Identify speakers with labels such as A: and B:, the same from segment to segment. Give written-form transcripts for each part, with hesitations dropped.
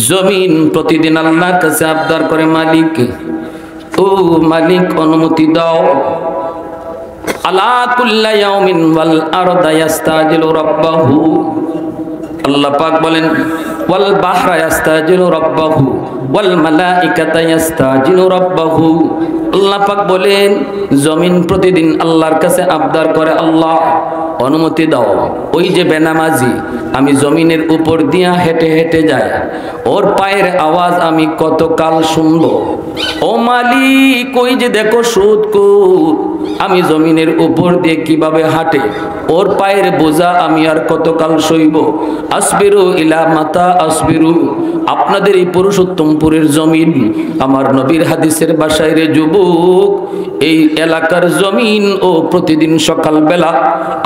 A: জমিন প্রতিদিন আল্লাহর কাছে আবদার করে, মালিক ও মালিক অনুমতি দাও। আলা কুল্লা ইয়াউমিন ওয়াল আরদা ইস্তাজিলু রাব্বাহু, আল্লাহ পাক বলেন ওয়াল বাহরা ইস্তাজিলু রাব্বাহু ওয়াল মালাইকাতা ইস্তাজিলু রাব্বাহু। আল্লাহ পাক বলেন জমিন প্রতিদিন আল্লাহর কাছে আবদার করে, আল্লাহ অনুমতি দাও। ওই যে বেনামাজি আমি জমিনের উপর দিয়া হেঁটে হেঁটে যায়, ওর পায়ের আওয়াজ আমি কতকাল শুনবো। ও মালিক ওই যে দেখো সুদখোর আমি জমিনের উপর দিয়ে কিভাবে হাঁটে, ওর পায়ের বোঝা আমি আর কতকাল সইব। আসবিরু ইলা মাতা আসবিরু, আপনাদের এই পুরুষোত্তমপুরের জমিন আমার নবীর হাদিসের বাসায় রে যুবক, এই এলাকার জমিন ও প্রতিদিন সকালবেলা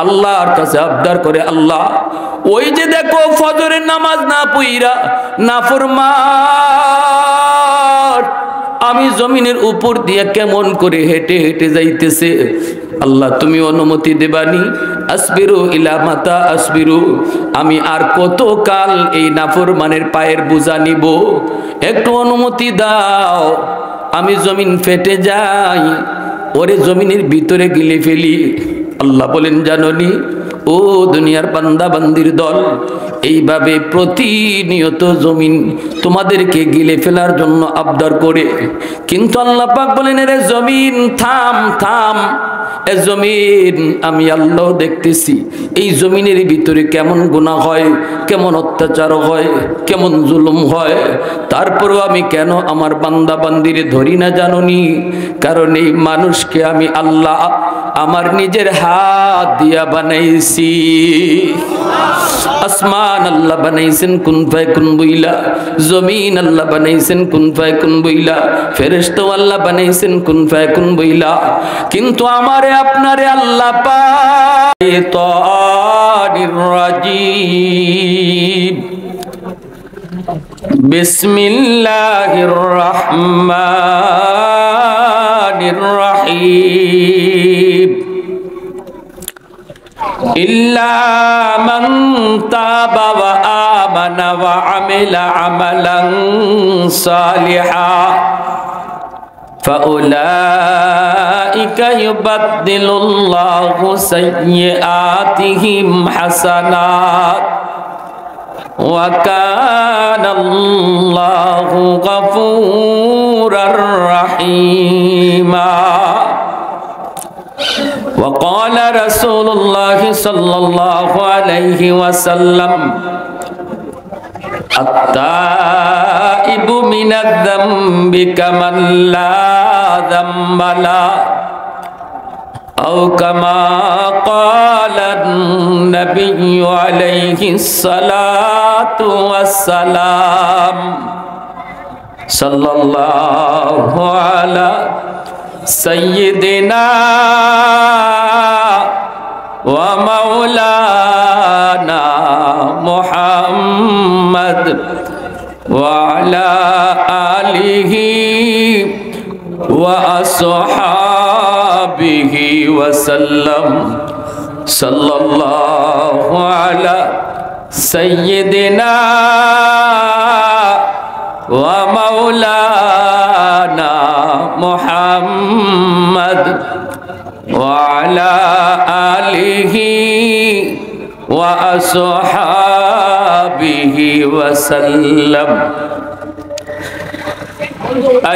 A: আল্লাহর কাছে আবদার করে, আল্লাহ ওই যে দেখো ফজরের নামাজ না পইরা নাফরমান আমি জমিনের উপর দিয়ে কেমন করে হেঁটে হেঁটে যাইতেছে, আল্লাহ তুমি অনুমতি দেবানি। আসবিরু ইলা মাতা আসবিরু, আমি আর কত কাল এই নাফরমানের পায়ের বোঝা নিব, একটু অনুমতি দাও। আমি জমিন ফেটে যাই, ওরে জমিনের ভিতরে গিলে ফেলি। আল্লাহ বলেন জাননি ও দুনিয়ার বান্দা বান্দির দল, এইভাবে প্রতিনিয়ত জমিন তোমাদেরকে গিলে ফেলার জন্য আবদার করে, কিন্তু আল্লাহ পাক বলেন রে জমিন থাম থাম। এ জমিন আমি আল্লাহ দেখতেছি এই জমিনের ভিতরে কেমন গুনাহ হয়, কেমন অত্যাচার হয়, কেমন জুলুম হয়, তারপরেও আমি কেন আমার বান্দা বান্দিরে ধরি না জাননি? কারণ এই মানুষকে আমি আল্লাহ আমার নিজের হাত দিয়া বানাইছি। আসমান আল্লাহ বানাইছেন কুন ফায়াকুন বইলা, জমিন আল্লাহ বানাইছেন কুন ফায়াকুন বইলা, ফেরেশতা আল্লাহ বানাইছেন কুন ফায়াকুন বইলা, কিন্তু আমারে আপনারে আল্লাহ পাক শাইতানির রাজিম। বিসমিল্লাহির রহমানির রহিম। ইল্লা মান তাবা ওয়া আমানা ওয়া আমিলা আমালান সালিহা ফাউলাইকা ইউবাদদিলুল্লাহু সাইয়্যাতিহিম হাসানাত ওয়া কানাল্লাহু গফুরার রহিমা। وقال رسول الله صلى الله عليه وسلم التائب من الذنب كمن لا ذنب له أو كما قال النبي عليه الصلاة والسلام صلى الله على سيدنا ومولانا محمد وعلى آله وأصحابه وسلم صلى الله على سيدنا ومولانا محمد وعلى آله وأصحابه وسلم। ऐ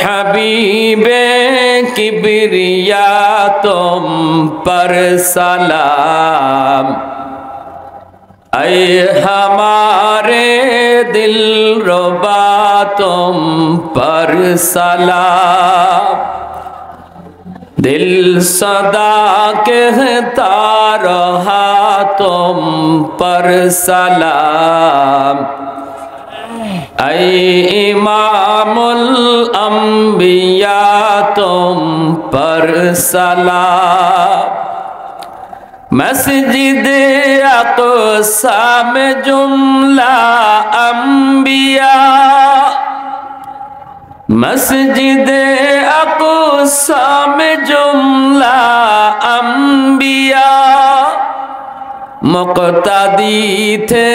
A: हबीबे किबरिया तुम पर सलाम, ऐ हमारे दिल रुबा तुम पर सलाम। दिल सदा कहता रहा तुम पर सलाम, ऐ इमामुल अंबिया तुम पर सलाम। मस्जिद अक़सा में जुमला अंबिया, मस्जिद अक़सा में जुमला अंबिया मुक़्तदी थे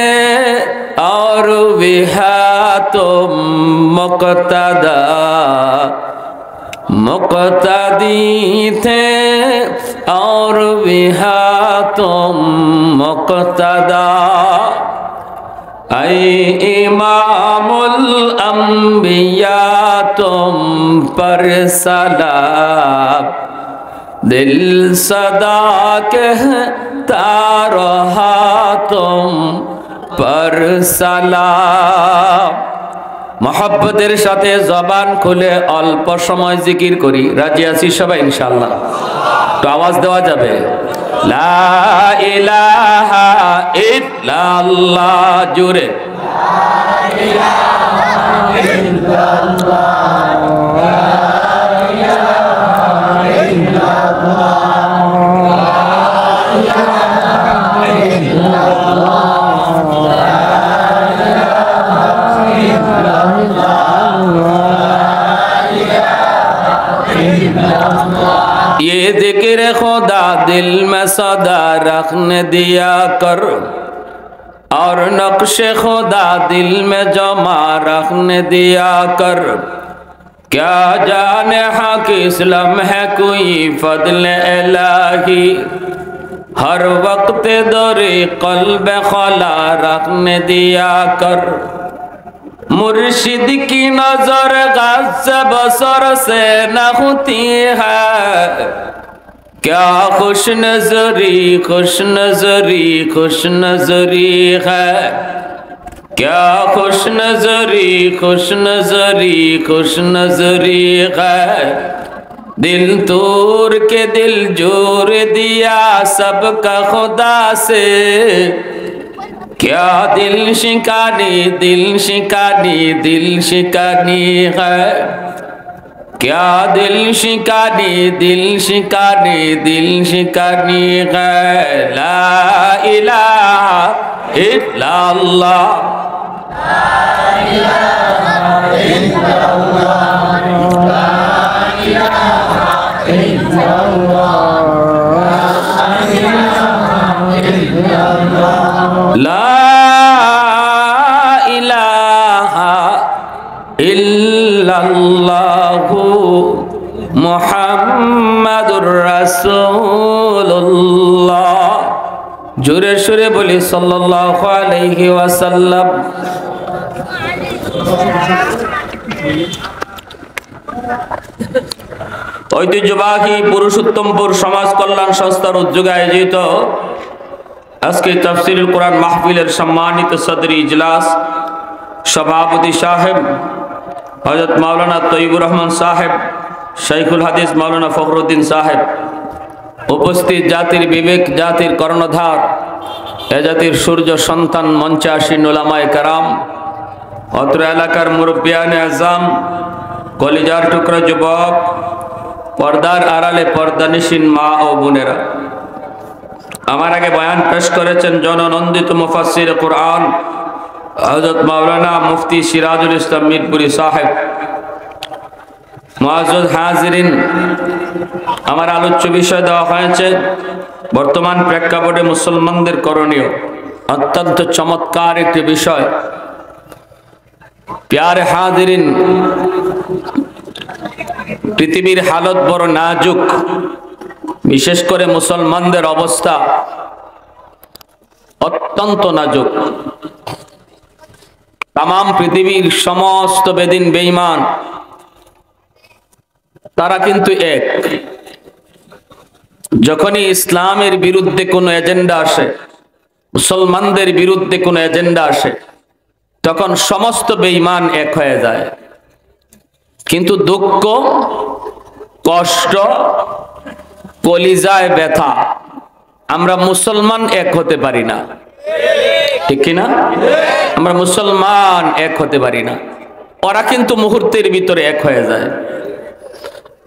A: और विहा तुम मुक़्तदा, मुक़्तदी थे और विहा तुम मुक़्तदा। ऐ इमामुल अंबिया तुम पर सलाम, दिल सदा कहता रहा तुम पर सलाम। मोहब्बतेर साथे जबान खुले अल्प समय जिकिर करी, राजी आছি সবাই ইনশাআল্লাহ? তো আওয়াজ দেওয়া যাবে? লা ইলাহা ইল্লাল্লাহ, জোরে লা ইলাহা ইল্লাল্লাহ, লা ইলাহা ইল্লাল্লাহ, লা ইলাহা ইল্লাল্লাহ, লা ইলাহা ইল্লাল্লাহ। ये जिक्र खुदा दिल में सदा रखने दिया कर, और नक्श खुदा दिल में जमा रखने दिया कर। क्या जाने हक इस्लाम है कोई फضل इलाही, हर वक्त दौरे कल्ब खला रखने दिया कर। मुर्शिद की नजर गज़ बसर से न होती है, क्या खुश नजरी खुश नजरी खुश नजरी है, क्या खुश नजरी खुश नजरी खुश नजरी है। दिल तोड़ के दिल जोड़ दिया सबका खुदा से, क्या दिल शिकानी दिल शिकानी दिल शिकानी है, क्या दिल शिकानी दिल शिकानी दिल शिकानी है। ला इलाहा इल्लल्लाह, ला इलाहा इल्लल्लाह, ला इलाहा इल्लल्लाह, ला इलाहा इल्लल्लाहु मुहम्मदुर रसूलुल्लाह। जोरे शोरे बोली सल्लल्लाहु अलैहि वसल्लम। ঐতিহ্যবাহী পুরুষোত্তমপুর সমাজ কল্যাণ সংস্থার উদ্যোগে আয়োজিত আজকে তাফসীরুল কুরআন মাহফিলের সম্মানিত সদরি ইজলাস সভাপতি সাহেব হযরত মাওলানা তৈয়বুর রহমান সাহেব, শাইখুল হাদিস মাওলানা ফখরুদ্দিন সাহেব, উপস্থিত জাতির বিবেক, জাতির কর্ণধার, এ জাতির সূর্য সন্তান, মঞ্চে আসীন উলামায়ে কেরাম, অত্র এলাকার মুরব্বিয়ানে আজম, কলিজার টুকরা যুবক, পর্দার আড়ালে পর্দানিশীন মা ও বোনেরা। আমার আগে বয়ান পেশ করেছেন জননন্দিত মুফাসসির কুরআন হযরত মাওলানা মুফতি সিরাজুল ইসলাম মিরপুরি সাহেব। মুআজ্জাজ হাজিরিন, আমার আলোচ্য বিষয় দেওয়া হয়েছে বর্তমান প্রেক্ষাপটে মুসলমানদের করণীয়। অত্যন্ত চমৎকার একটি বিষয়। প্যারে হাজিরিন, পৃথিবীর হালত বড় নাজুক, বিশেষ করে মুসলমানদের অবস্থা অত্যন্ত নাজুক। তামাম পৃথিবীর সমস্ত বেদিন বেঈমান তারা কিন্তু এক। যখনই ইসলামের বিরুদ্ধে কোনো এজেন্ডা আসে, মুসলমানদের বিরুদ্ধে কোনো এজেন্ডা আসে, তখন সমস্ত বেঈমান এক হয়ে যায়। কিন্তু দুঃখ, কষ্ট, কলিজায় ব্যথা, আমরা মুসলমান এক হতে পারি না। ঠিক কিনা? আমরা মুসলমান এক হতে পারি না। ওরা কিন্তু মুহূর্তের ভিতরে এক হয়ে যায়।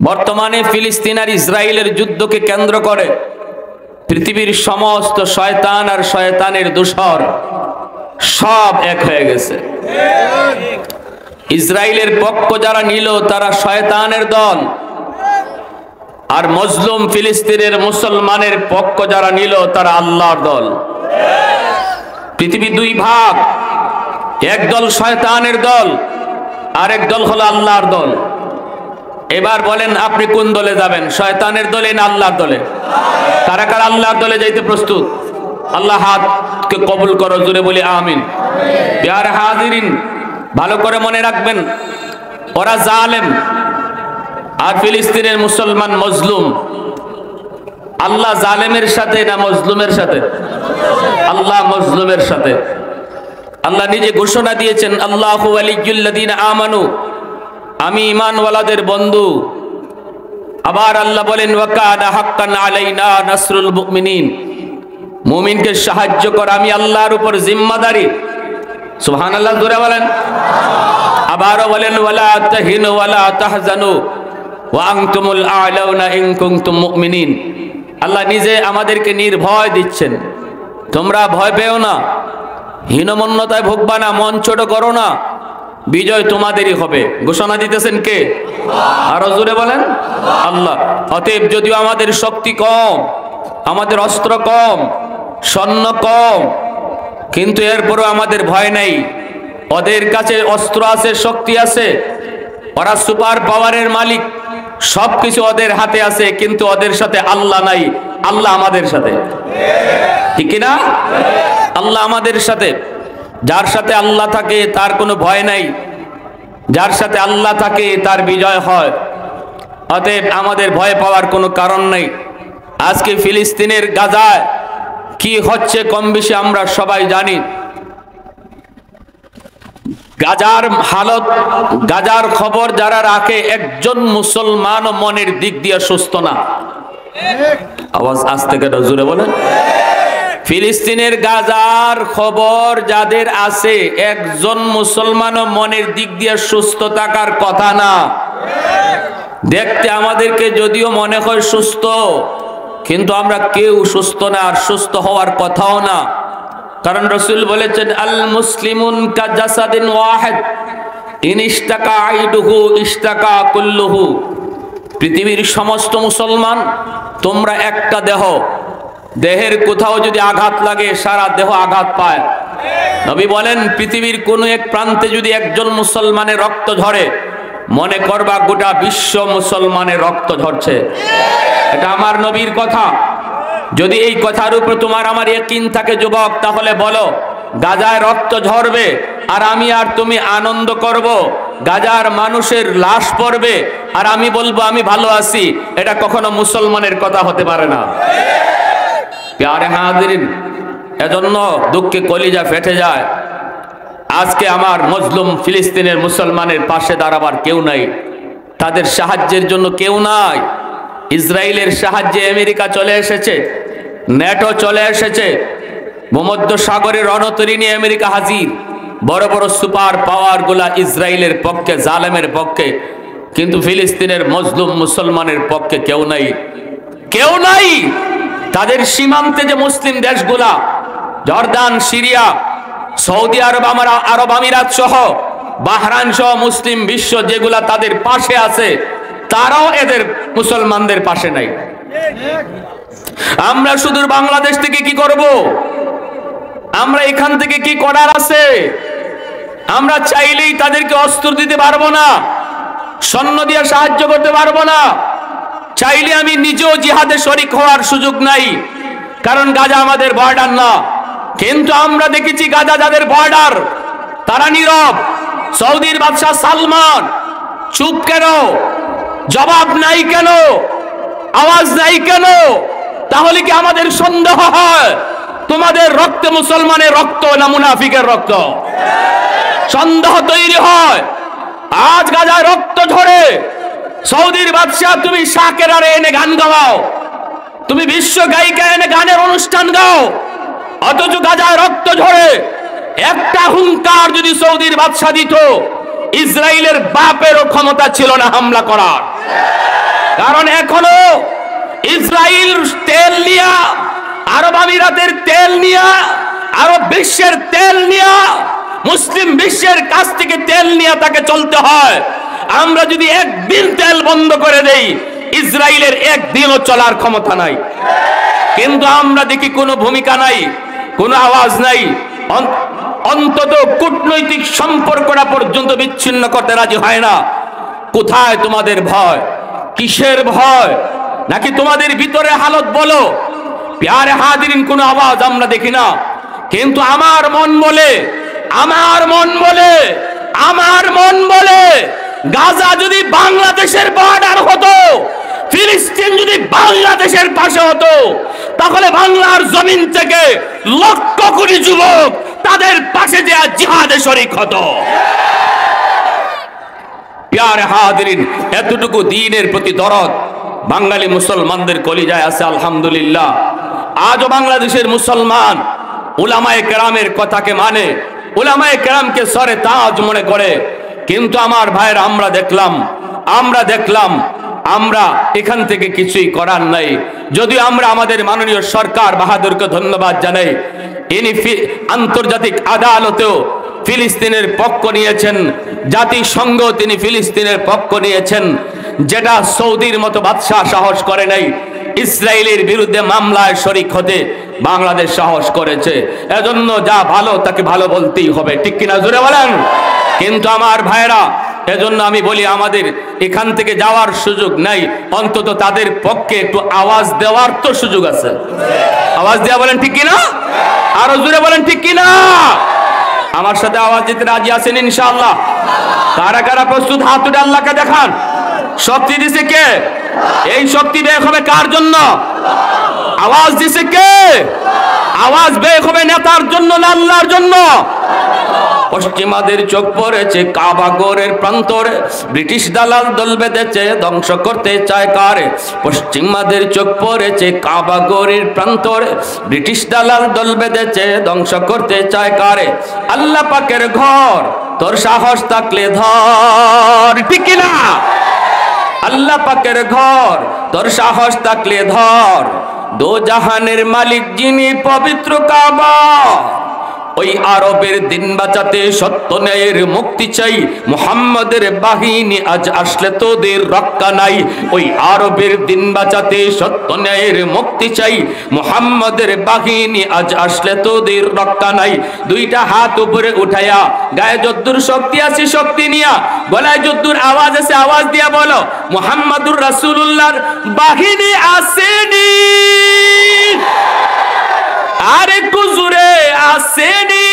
A: বর্তমানে ফিলিস্তিন আর ইসরায়েলের যুদ্ধকে কেন্দ্র করে পৃথিবীর সমস্ত শয়তান আর শয়তানের দোসর সব এক হয়ে গেছে। ইসরায়েলের পক্ষ যারা নিল তারা শয়তানের দল, আর মজলুম ফিলিস্তিনের মুসলমানের পক্ষ যারা নিল তারা আল্লাহর দল। পৃথিবী দুই ভাগ, এক দল শয়তানের দল, আরেক দল হলো আল্লাহর দল। এবার বলেন আপনি কোন দলে যাবেন, শয়তানের দলে না আল্লাহর দলে? কারা কারা আল্লাহর দলে যাইতে প্রস্তুত? আল্লাহ হাতকে কবুল করো, জোরে বলি আমিন। প্যারে হাজিরিন, ভালো করে মনে রাখবেন, ওরা জালেম আর ফিলিস্তিনের মুসলমান মজলুম। আল্লাহ জালেমের সাথে না মজলুমের সাথে? আল্লাহ মজলুমের সাথে। আল্লাহ নিজে ঘোষণা দিয়েছেন, আল্লাহু ওয়ালিয়্যুল্লাযীনা আমানু, আমি ঈমানওয়ালাদের বন্ধু। আবার আল্লাহ বলেন, ওয়া কানা হাক্কান আলাইনা নাসরুল মুমিনিন, মুমিনকে সাহায্য করা আমি আল্লাহর উপর জিম্মাদারি। সুবহানাল্লাহ, জোরে বলেন। আবারও বলেন, ওয়ালা তাহিনু ওয়ালা তাহজানু ওয়া আনতুমুল আ'লাউনা ইন কুনতুম মুমিনিন। আল্লাহ নিজে আমাদেরকে নির্ভয় দিচ্ছেন, তোমরা ভয় পেও না, হীনমন্যতায় ভুগবা না, মন ছোট করো না, বিজয় তোমাদেরই হবে। ঘোষণা দিতেছেন কে? আরো জোরে বলেন, আল্লাহ। অতএব যদিও আমাদের শক্তি কম, আমাদের অস্ত্র কম, সৈন্য কম, কিন্তু এরপরও আমাদের ভয় নাই। ওদের কাছে অস্ত্র আছে, শক্তি আছে, ওরা সুপার পাওয়ারের মালিক, সবকিছু ওদের হাতে আছে, কিন্তু ওদের সাথে আল্লাহ নাই। আল্লাহ আমাদের সাথে, ঠিক না? আল্লাহ আমাদের সাথে। যার সাথে আল্লাহ থাকে তার কোনো ভয় নাই, যার সাথে আল্লাহ থাকে তার বিজয় হয়। অতএব আমাদের ভয় পাওয়ার কোনো কারণ নাই। আজকে ফিলিস্তিনের গাজায় কি হচ্ছে কম বেশি আমরা সবাই জানি। গাজার হালত, গাজার খবর যারা রাখে, একজন মুসলমান মনের দিক দিয়ে সুস্থ না। আওয়াজ আস্তে করে জোরে বলেন। ফিলিস্তিনের গাজার খবর যাদের আছে, একজন মুসলমান মনের দিক দিয়ে সুস্থ থাকার কথা না। দেখতে আমাদেরকে যদিও মনে হয় সুস্থ, কিন্তু আমরা কেউ সুস্থ না, আর সুস্থ হওয়ার কথাও না। কারণ রাসূল বলেছেন, আল মুসলিমুন কা জাসাদিন ওয়াহিদ ইন ইশতাকা আইদুহু ইশতাকা কুল্লুহু। পৃথিবীর সমস্ত মুসলমান তোমরা একটা দেহ, দেহের কোথাও যদি আঘাত লাগে সারা দেহ আঘাত পায়। নবী বলেন, পৃথিবীর কোন এক প্রান্তে যদি একজন মুসলমানের রক্ত ঝরে, মনে করবা গোটা বিশ্ব মুসলমানের রক্ত ঝরছে। এটা আমার নবীর কথা। যদি এই কথার উপর তোমার আমার ইয়াকিন থাকে যুবক, তাহলে বলো গাজায় রক্ত ঝরবে আর আমি আর তুমি আনন্দ করব, গাজার মানুষের লাশ পড়বে আর আমি বলবো আমি ভালো আছি। এটা কখনো মুসলমানের কথা হতে পারে না। প্যারে হাজিরিন, এজন্য দুঃখে কলিজা ফেটে যায়। আজকে আমার মজলুম ফিলিস্তিনের মুসলমানের পাশে দাঁড়াবার কেউ নাই, তাদের সাহায্যের জন্য কেউ নাই। ইসরায়েলের সাহায্যে আমেরিকা চলে এসেছে, ন্যাটো চলে এসেছে, ভূমধ্য সাগরের রণতরী নিয়ে আমেরিকা হাজির। বড় বড় সুপার পাওয়ার গুলা ইসরায়েলের পক্ষে, জালেমের পক্ষে, কিন্তু ফিলিস্তিনের মজলুম মুসলমানের পক্ষে কেউ নাই, কেউ নাই। তাদের সীমান্তে যে মুসলিম দেশগুলা, জর্দান, সিরিয়া, সৌদি আরব, আরব আমিরাত সহ, বাহরাইন সহ মুসলিম বিশ্ব যেগুলা তাদের পাশে আছে, তারাও এদের মুসলমানদের পাশে নাই। আমরা শুধু বাংলাদেশ থেকে কি করব? আমরা এখান থেকে কি করার আছে? আমরা চাইলেই তাদেরকে অস্ত্র দিতে পারবো না, সৈন্য দিয়ে সাহায্য করতে পারবো না। চাইলে আমি নিজেও জিহাদে শরীক হওয়ার সুযোগ নাই, কারণ গাজা আমাদের বর্ডার না। কিন্তু আমরা দেখেছি গাজা যাদের বর্ডার, তারা নীরব। সৌদির বাদশাহ সালমান চুপ কেন? জবাব নাই কেন? আওয়াজ নাই কেন? তাহলে কি আমাদের সন্দেহ হয় তোমাদের রক্তে মুসলমানের রক্ত না মুনাফিকের রক্ত? সন্দেহ তৈরি হয়। আজ গাজায় রক্ত ঝরে, সৌদির বাদশাহ তুমি শাকেরারে এনে গান গাও, তুমি বিশ্ব গায়িকা এনে গানের অনুষ্ঠান গাও, অথচ গাজায় রক্ত ঝরে। একটা হুঙ্কার যদি সৌদির বাদশাহ দিত, ইসরায়েলের বাপেরও ক্ষমতা ছিল না হামলা করার। কারণ এখনো ইসরায়েল তেল নিয়া, আরব আমিরাতের তেল নিয়া, আরব বিশ্বের তেল নিয়া, মুসলিম বিশ্বের কাছ থেকে তেল নিয়ে তাকে চলতে হয়। আমরা যদি একদিন তেল বন্ধ করে দেই, ইসরায়েলের একদিনও চলার ক্ষমতা নাই। কিন্তু আমরা দেখি কোনো ভূমিকা নাই। কোনো আওয়াজ নাই। অন্তত কূটনৈতিক সম্পর্কটা পর্যন্ত বিচ্ছিন্ন করতে রাজি হয় না। কোথায় তোমাদের ভয়? কিসের ভয়? নাকি তোমাদের ভিতরে হালত বলো? প্যারে হাজিরিন, কোনো আওয়াজ আমরা দেখি না, কিন্তু আমার মন বলে, আমার মন বলে, আমার মন বলে, গাজা যদি বাংলাদেশের বর্ডার হতো, ফিলিস্তিন যদি বাংলাদেশের পাশে হতো, তাহলে বাংলার জমিন থেকে লক্ষ কোটি যুবক তাদের পাশে যে জিহাদে শরীক হতো। প্যারে হাজিরিন, এতটুকু দ্বীনের প্রতি দরদ বাঙালি মুসলমানদের কলিজায় আছে আলহামদুলিল্লাহ। আজও বাংলাদেশের মুসলমান উলামায়ে কেরামের কথাকে মানে, উলামায়ে কেরামকে সরে তাজ মনে করে। কিন্তু আমার ভাইয়েরা, আমরা দেখলাম আমরা এখান থেকে কিছুই করার নাই। যদিও আমরা আমাদের মাননীয় সরকার বাহাদুরকে ধন্যবাদ জানাই, ইনি আন্তর্জাতিক আদালতেও ফিলিস্তিনের পক্ষ নিয়েছেন, জাতিসংঘ তিনি ফিলিস্তিনের পক্ষ নিয়েছেন, যেটা সৌদির মতো বাদশাহ সাহস করে নাই। ইসরায়েলের বিরুদ্ধে মামলায় শরীক হতে বাংলাদেশ সাহস করেছে। এজন্য যা ভালো তাকে ভালো বলতেই হবে, ঠিক কিনা জোরে বলেন? কিন্তু আমার ভাইরা, এজন্য আমি বলি, আমাদের এখান থেকে যাওয়ার সুযোগ নাই, অন্তত তাদের পক্ষে একটু আওয়াজ দেওয়ার তো সুযোগ আছে। আওয়াজ দেওয়া বলেন ঠিক কিনা? আরো জোরে বলেন ঠিক কিনা? আমার সাথে আওয়াজ দিতে রাজি আছেন ইনশাআল্লাহ? কারা কারা প্রস্তুত? হাত তুলে আল্লাহকে দেখান। শক্তি দিছে কে? এই শক্তি বের হবে কার জন্য? আওয়াজ দিছে কে? আওয়াজ বের হবে নেতার জন্য না আল্লাহর জন্য? পশ্চিমাদের চোখ পড়েছে কাবা ঘরের প্রান্তরে, ব্রিটিশ দালাল দল বেঁধেছে ধ্বংস করতে চায় কারে। পশ্চিমাদের চোখ পড়েছে কাবা ঘরের প্রান্তরে, ব্রিটিশ দালাল দল বেঁধেছে ধ্বংস করতে চায় কারে। আল্লাহ পাকের ঘর, তোর সাহস থাকলে ধর, ঠিক কিনা? আল্লাহ পাকের ঘর, তোর সাহস থাকলে ধর। দো জাহানের মালিক যিনি, পবিত্র কাবা। ওই আরবের দিন বাঁচাতে সত্য ন্যায়ের মুক্তি চাই, মুহাম্মাদের বাহিনী আজ আসলে তোদের রক্ষা নাই। ওই আরবের দিন বাঁচাতে সত্য ন্যায়ের মুক্তি চাই, মুহাম্মাদের বাহিনী আজ আসলে তোদের রক্ষা নাই। দুইটা হাত উপরে উঠায়া, গায়ে যদ্দুর শক্তি আছে শক্তি নিয়া, গলায় যদ্দুর আওয়াজ আছে আওয়াজ দিয়া বলো, মুহাম্মাদুর রাসূলুল্লাহর বাহিনী আসেনি। আরে কুজুরে আসেনি,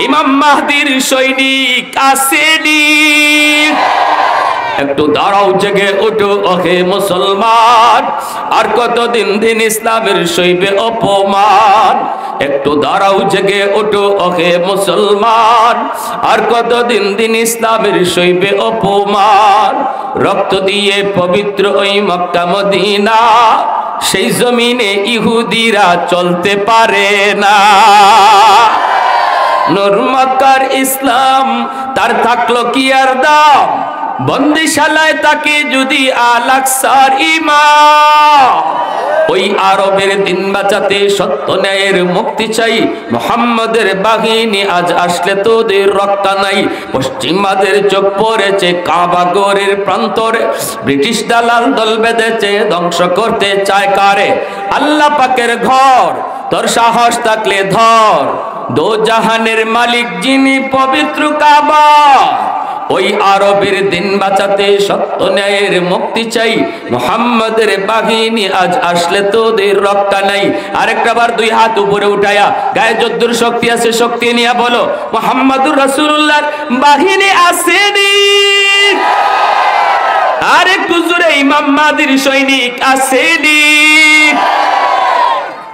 A: ইমাম মাহদির সৈনিক আসেনি। একটু দাঁড়াও, জেগে ওঠো ওহে মুসলমান, আর কতদিন দিন ইসলামের সইবে অপমান। একটু দাঁড়াও, জেগে ওঠো ওহে মুসলমান, আর কতদিন দিন ইসলামের সইবে অপমান। রক্ত দিয়ে পবিত্র ওই মক্কা মদিনা, সেই জমিনে ইহুদিরা চলতে পারে না। নূর মক্কার ইসলাম তার থাকলো কি আর দাম, বন্দিশালায় তাকে যদি আল-আকসার ইমাম। ওই আরবের দিন বাঁচাতে সত্য ন্যায়ের মুক্তি চাই, মুহাম্মাদের বাহিনী আজ আসলে তোদের রক্ষা নাই। পশ্চিমাদের চোখ পড়েছে কাবা ঘরের প্রান্তরে, ব্রিটিশ দালাল দল বেঁধেছে ধ্বংস করতে চায় কারে। আল্লাহ পাকের ঘর, তোর সাহস থাকলে ধর। দো জাহানের মালিক যিনি, পবিত্র কাবা। ওই আরবের দিন বাঁচাতে সত্য ন্যায়ের মুক্তি চাই, মুহাম্মাদের বাহিনী আজ আসলে তোদের রক্ষা নাই। আরেকটা বার দুই হাত উপরে উঠায়া, গায়ে যদ্দুর শক্তি আছে শক্তি নিয়ে বলো, মুহাম্মাদুর রাসূলুল্লাহর বাহিনী আসেনি। আরে কুজুরে ইমাম মাহদির সৈনিক আসেনি।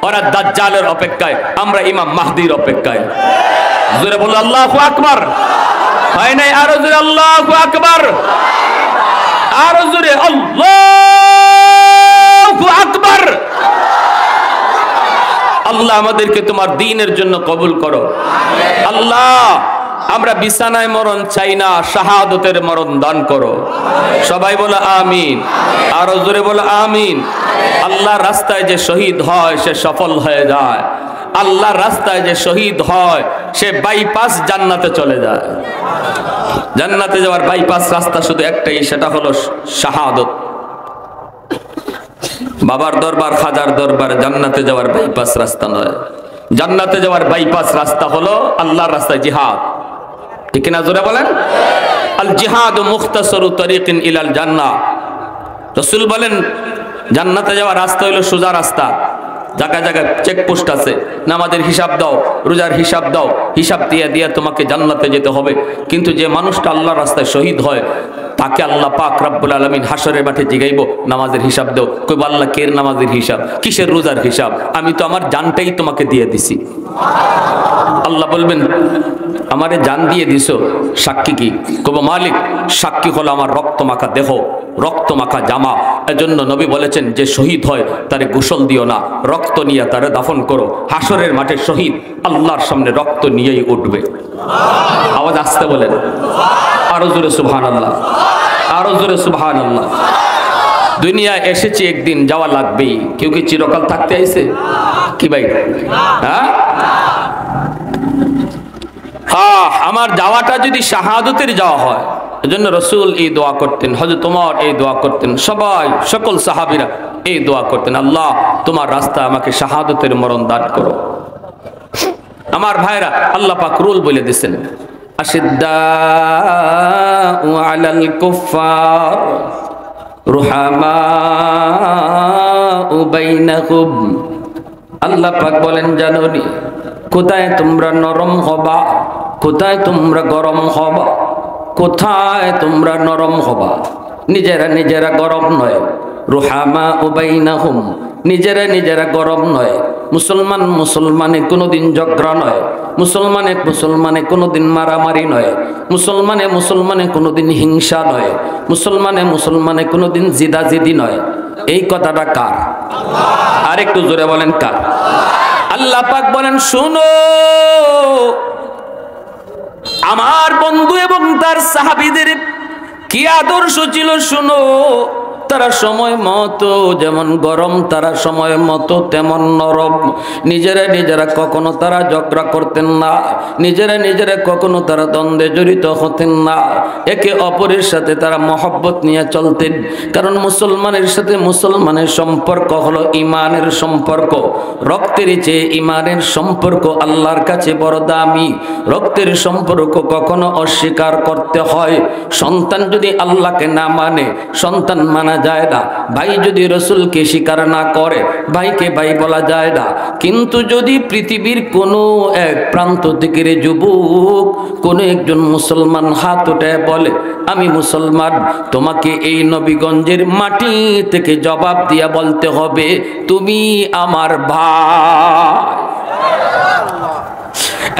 A: ওরা দাজ্জালের অপেক্ষায়, আমরা ইমাম মাহদির অপেক্ষায়। জোরে বলো আল্লাহু আকবার। হয় নাই? আরো জোরে আল্লাহু আকবার, আরো জোরে আল্লাহু আকবার। আল্লাহ আমাদেরকে তোমার দ্বীনের জন্য কবুল করো আল্লাহ। আমরা বিছানায় মরণ চাই না, শাহাদতের মরণ দান করো। সবাই বলো আমিন, আরো জোরে বলো আমিন। আল্লাহর রাস্তায় যে শহীদ হয় সে সফল হয়ে যায়। আল্লাহর রাস্তায় যে শহীদ হয় সে বাইপাস জান্নাতে চলে যায়। জান্নাতে যাওয়ার বাইপাস রাস্তা শুধু একটাই, সেটা হলো শাহাদত। বাবার দরবার, খাজার দরবার জান্নাতে যাওয়ার বাইপাস রাস্তা নয়। জান্নাতে যাওয়ার বাইপাস রাস্তা হলো আল্লাহর রাস্তায় জিহাদ। ঠিক না? জোরে বলেন। আল জিহাদু মুখতাসারু তারিকিন ইলাল জান্নাহ। রাসূল বলেন জান্নাতে যাওয়ার রাস্তা হলো সোজা রাস্তা। জায়গায় জায়গায় চেকপোস্ট আছে, নামাজের হিসাব দাও, রোজার হিসাব দাও, হিসাব দিয়ে দিয়ে তোমাকে জান্নাতে যেতে হবে। কিন্তু যে মানুষটা আল্লাহর রাস্তায় শহীদ হয় তাকে আল্লাহ পাক রব্বুল আলামিন হাশরের মাঠে জিগাইব, নামাজের হিসাব দাও। কইব আল্লাহ কের নামাজের হিসাব, কিসের রোজার হিসাব? আমি তো আমার জানটাই তোমাকে দিয়ে দিছি। আল্লাহ বলবেন আমারে জান দিয়ে দিছো, সাক্ষী কি? কইব মালিক সাক্ষী হলো আমার রক্ত মাখা দেহ, রক্ত মাখা জামা। এজন্য নবী বলেছেন যে শহীদ হয় তারে গোসল দিও না, রক্ত নিয়ে তারে দাফন করো। হাশরের মাঠে শহীদ আল্লাহর সামনে রক্ত নিয়েই উঠবে। আওয়াজ আসতে বলেন, আরো জোরে সুবহানাল্লাহ, আরো জোরে সুবহানাল্লাহ। দুনিয়ায় এসেছি একদিন, যাওয়া লাগবেই। কেউ কি চিরকাল থাকতে আইছে? কি ভাই? হ্যাঁ, আমার যাওয়াটা যদি শাহাদতের যাওয়া হয়, এজন্য রাসূল এই দোয়া করতেন, হযরত ওমর এই দোয়া করতেন, সবাই সকল সাহাবীরা এই দোয়া করতেন, আল্লাহ তোমার রাস্তা আমাকে শাহাদতের মরণ দান করো। আমার ভাইরা, আল্লাহ পাক রুল বলে দিয়েছেন, আশিদ্দাউ আলাল কুফফার রুহামাউ বাইনাকুম। আল্লাহ পাক বলেন জানোনি কোথায় তোমরা নরম হবা, কোথায় তোমরা গরম হবা, কোথায় তোমরা নরম হবা। নিজেরা নিজেরা গরম নয়, রুহামাউ বাইনাহুম, নিজেরা নিজেরা গরম নয়। মুসলমান মুসলমানে কোনোদিন ঝগড়া নয়, মুসলমানে মুসলমানে কোনোদিন মারামারি নয়, মুসলমানে মুসলমানে কোনোদিন হিংসা নয়, মুসলমানে মুসলমানে কোনোদিন জিদাজিদি নয়। এই কথাটা কার? আর একটু জোরে বলেন কার? আল্লাহ পাক বলেন শুনো, আমার বন্ধু এবং তার সাহাবীদের কি আদর্শ ছিল শুনো। তারা সময় মতো যেমন গরম, তারা সময় মতো তেমন নরম। নিজেরা নিজেরা কখনো তারা ঝগড়া করতেন না, নিজেরা নিজেরা কখনো তারা দ্বন্দ্বে জড়িত হতেন না। একে অপরের সাথে তারা মহব্বত নিয়ে চলতেন। কারণ মুসলমানের সাথে মুসলমানের সম্পর্ক হলো ইমানের সম্পর্ক। রক্তের চেয়ে ইমানের সম্পর্ক আল্লাহর কাছে বড় দামি। রক্তের সম্পর্ক কখনো অস্বীকার করতে হয়। সন্তান যদি আল্লাহকে না মানে, সন্তান মানা যায় না। ভাই যদি রসুলকে স্বীকার না করে, ভাইকে ভাই বলা যায় না। কিন্তু যদি পৃথিবীর কোনো এক প্রান্ত থেকে যুবক কোনো একজন মুসলমান হাত উঠায় বলে আমি মুসলমান, তোমাকে এই নবীগঞ্জের মাটি থেকে জবাব দিয়া বলতে হবে তুমি আমার ভাই।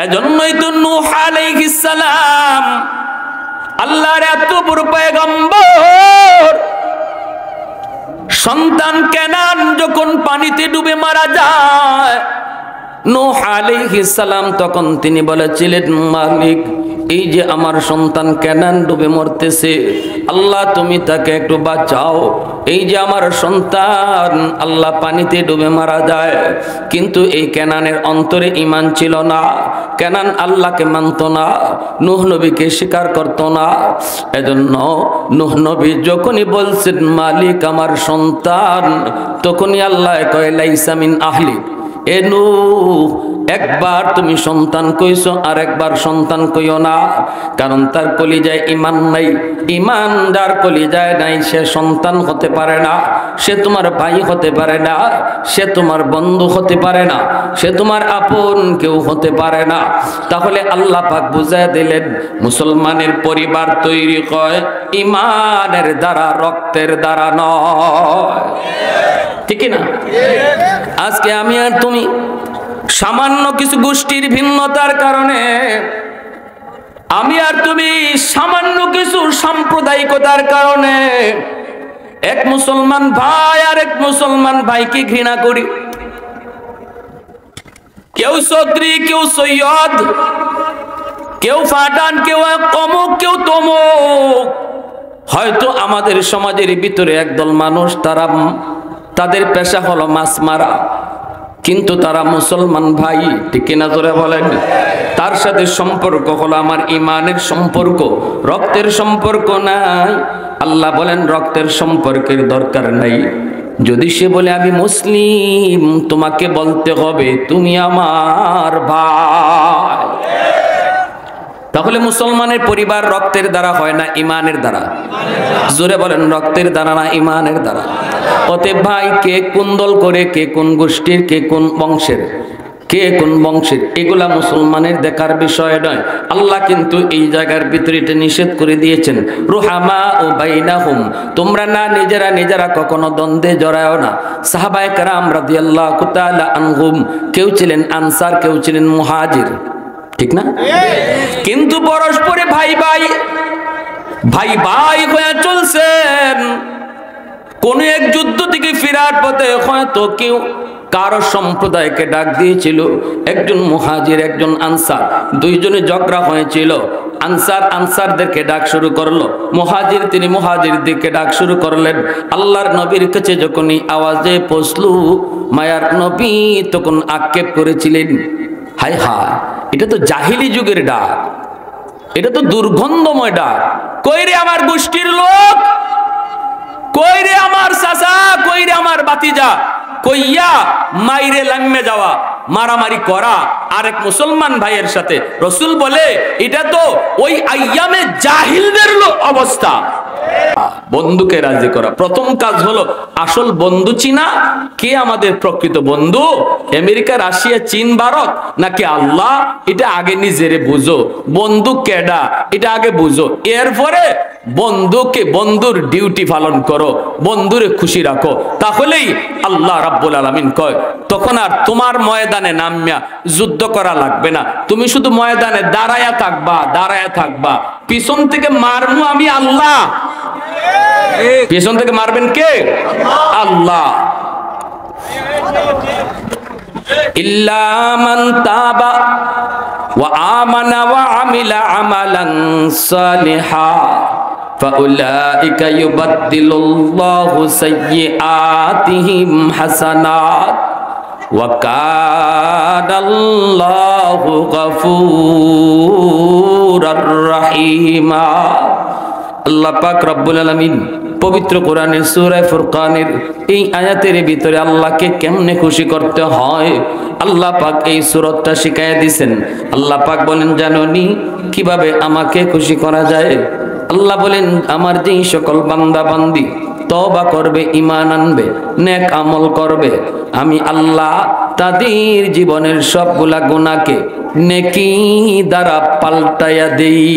A: এজন্যই তো নূহ আলাইহিস সালাম আল্লাহর এত বড় পয়গম্বর, সন্তান কেনান যখন পানিতে ডুবে মারা যায়, নূহ আলাইহিস সালাম তখন তিনি বলেছিলেন মালিক এই যে আমার সন্তান কেনান ডুবে মরতেছে, আল্লাহ তুমি তাকে একটু বাঁচাও। এই যে আমার সন্তান আল্লাহ পানিতে ডুবে মারা যায়। কিন্তু এই কেনানের অন্তরে ঈমান ছিল না। কেনান আল্লাহকে মানত না, নূহ নবীকে স্বীকার করত না। এজন্য নূহ নবী যখনই বলছেন মালিক আমার সন্তান, তখনই আল্লাহ কয় লাইসা মিন আহলি। এ নূহ একবার তুমি সন্তান কইছো, আর একবার সন্তান কইও না। কারণ তার কলিজায় ঈমান নাই। ঈমান যার কলিজায় নাই সে সন্তান হতে পারে না, সে তোমার ভাই হতে পারে না, সে তোমার বন্ধু হতে পারে না, সে তোমার আপন কেউ হতে পারে না। তাহলে আল্লাহ পাক বুঝায় দিলেন মুসলমানের পরিবার তৈরি হয় ঈমানের দ্বারা, রক্তের দ্বারা নয়। ঠিক না? আজকে আমি আর তুমি সামান্য কিছু গোষ্ঠীর ভিন্নতার কারণে, আমি আর তুমি সামান্য কিছু সাম্প্রদায়িকতার কারণে এক মুসলমান ভাই আর এক মুসলমান ভাইকে ঘৃণা করি। কেউ চৌধুরী, কেউ সৈয়দ, কেউ ফাটান, কেউ অমুক, কেউ তমুক। হয়তো আমাদের সমাজের ভিতরে একদল মানুষ তাদের পেশা হলো মাছ মারা, কিন্তু তারা মুসলমান ভাই। ঠিক কিনা জোরে বলেন? তার সাথে সম্পর্ক হলো আমার ঈমানের সম্পর্ক, রক্তের সম্পর্ক নাই। আল্লাহ বলেন রক্তের সম্পর্কের দরকার নাই। যদি সে বলে আমি মুসলিম, তোমাকে বলতে হবে তুমি আমার ভাই। তাহলে মুসলমানের পরিবার রক্তের দ্বারা হয় না, ইমানের দ্বারা। জোরে বলেন, রক্তের দ্বারা না, ইমানের দ্বারা। অতএব ভাই, কে কোন দল করে, কে কোন গোষ্ঠীর, কে কোন বংশের, কে কোন বংশের, এগুলা মুসলমানের দেখার বিষয় নয়। আল্লাহ কিন্তু এই জায়গার ভিতরে এটা নিষেধ করে দিয়েছেন, রুহামা ও বাইনাহুম, তোমরা না নিজেরা কখনো দ্বন্দ্বে জড়ায়ও না। সাহাবায়ে কেরাম রাদিয়াল্লাহু তাআলা আনহুম, কেউ ছিলেন আনসার, কেউ ছিলেন মুহাজির, ঠিক না? কিন্তু পরস্পরে ভাই ভাই হয়ে চলছেন। কোন এক যুদ্ধ থেকে ফেরার পথে হয়তো কেউ কারো সম্প্রদায়কে ডাক দিয়েছিল, একজন মুহাজির একজন আনসার, দুইজনে ঝগড়া হয়েছিল। আনসারদেরকে ডাক শুরু করলো, তিনি মুহাজিরদেরকে ডাক শুরু করলেন। আল্লাহর নবীর কাছে যখনই আওয়াজে পৌঁছলো, মায়ার নবী তখন আক্ষেপ করেছিলেন, হায় হায়, এটা তো জাহিলি যুগের ডাক, এটা তো দুর্গন্ধময় ডাক। কই রে আমার গোষ্ঠীর লোক, কই রে আমার চাচা, কই রে আমার বাতিজা, কইয়া মাইরে লাম্মে যাওয়া, মারামারি করা আরেক মুসলমান ভাইয়ের সাথে। রসুল বলে এটা তো ওই আইয়ামে জাহিলদের অবস্থা। বন্ধুকে রাজি করা, প্রথম কাজ হলো আসল বন্ধু চিনা। কে আমাদের প্রকৃত বন্ধু, আমেরিকা, রাশিয়া, চীন, ভারত নাকি আল্লাহ, এটা আগে নিজেরে বুঝো। বন্ধু কেডা এটা আগে বুঝো, এরপরে বন্ধুর ডিউটি পালন করো, বন্ধুরে খুশি রাখো। তাহলেই আল্লাহ রাব্বুল আলামিন কয়, তখন আর তোমার ময়দানে নামিয়া যুদ্ধ করা লাগবে না, তুমি শুধু ময়দানে দাঁড়ায়া থাকবা। পিছন থেকে মারমু আমি আল্লাহ। পিছন থেকে মারবেন কে? আল্লাহ। ইল্লা মান তাবা ওয়া আমানা ওয়া আমিলা আমালান সালিহা ফাউলাইকা ইউবাদদিলুল্লাহু সাইয়্যাতিহিম হাসানাত ওয়া কানাল্লাহু গফুরুর রহিমা। আল্লাহ পাক রব্বুল আলামিন পবিত্র কোরআনের সূরা ফুরকানের এই আয়াতের ভিতরে আল্লাহকে কেমনে খুশি করতে হয় আল্লাহ পাক এই সূরাটা শিখাইয়া দিয়েছেন। আল্লাহ পাক বলেন, জানোনি কিভাবে আমাকে খুশি করা যায়? আল্লাহ বলেন, আমার যেই সকল বান্দা বান্দি তওবা করবে, ঈমান আনবে, নেক আমল করবে, আমি আল্লাহ তাদের জীবনের সবগুলা গুনাহকে নেকি দ্বারা পাল্টাইয়া দেই।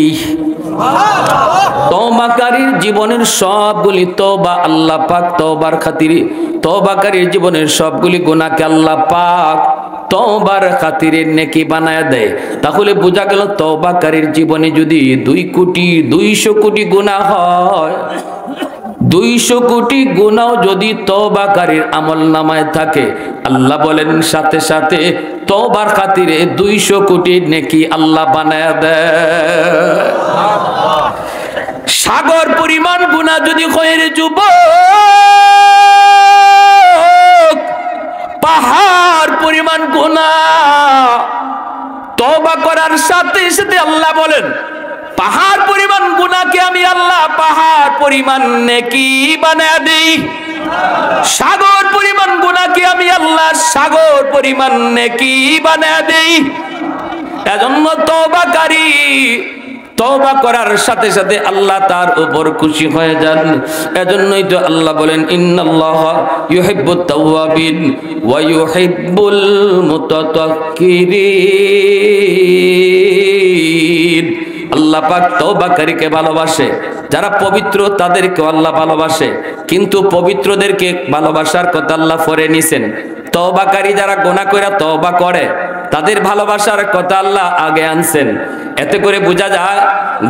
A: তওবাকারীর জীবনের সবগুলি তওবা আল্লাহ পাক তওবার খাতিরে, তওবাকারীর জীবনের সবগুলি গুনাহকে আল্লাহ পাক তওবার খাতিরে নেকি বানায়া দেয়। তাহলে বোঝা গেল তওবাকারীর জীবনে যদি 2,200 কোটি গুনাহ হয়, 200 কোটি গুনাহ যদি তওবাকারীর আমলনামায় থাকে, আল্লাহ বলেন সাথে সাথে তওবার খাতিরে 200 কোটি নেকি আল্লাহ বানায়া দেয়। সাগর পরিমাণ গুনাহ যদি হয় রে যুবক, পাহাড় পরিমাণ গুনাহ, তওবা করার সাথে সাথে আল্লাহ বলেন পাহাড় পরিমাণ গুনাহকে আমি আল্লাহ পাহাড় পরিমাণ নেকি বানায়া দেই। সাগর পরিমাণ গুনাহকে আমি আল্লাহ সাগর পরিমাণ নেকি বানায়া দেই। এজন্য তওবাকারী তওবা করার সাথে সাথে আল্লাহ তার উপর খুশি হয়ে যান। এজন্যই তো আল্লাহ বলেন, ইন্নাল্লাহা ইউহিব্বুত তাওয়াবিন ওয়া ইউহিব্বুল মুতাতাক্কিরিন। আল্লাহ পাক তওবাকারীকে ভালোবাসে, যারা পবিত্র তাদেরকে আল্লাহ ভালোবাসে, কিন্তু পবিত্রদেরকে ভালোবাসার কথা আল্লাহ পরে নিছেন। তওবাকারী যারা গুনাহ করে তওবা করে তাদের ভালোবাসার কথা আল্লাহ আগে আনছেন। এতে করে বোঝা যায়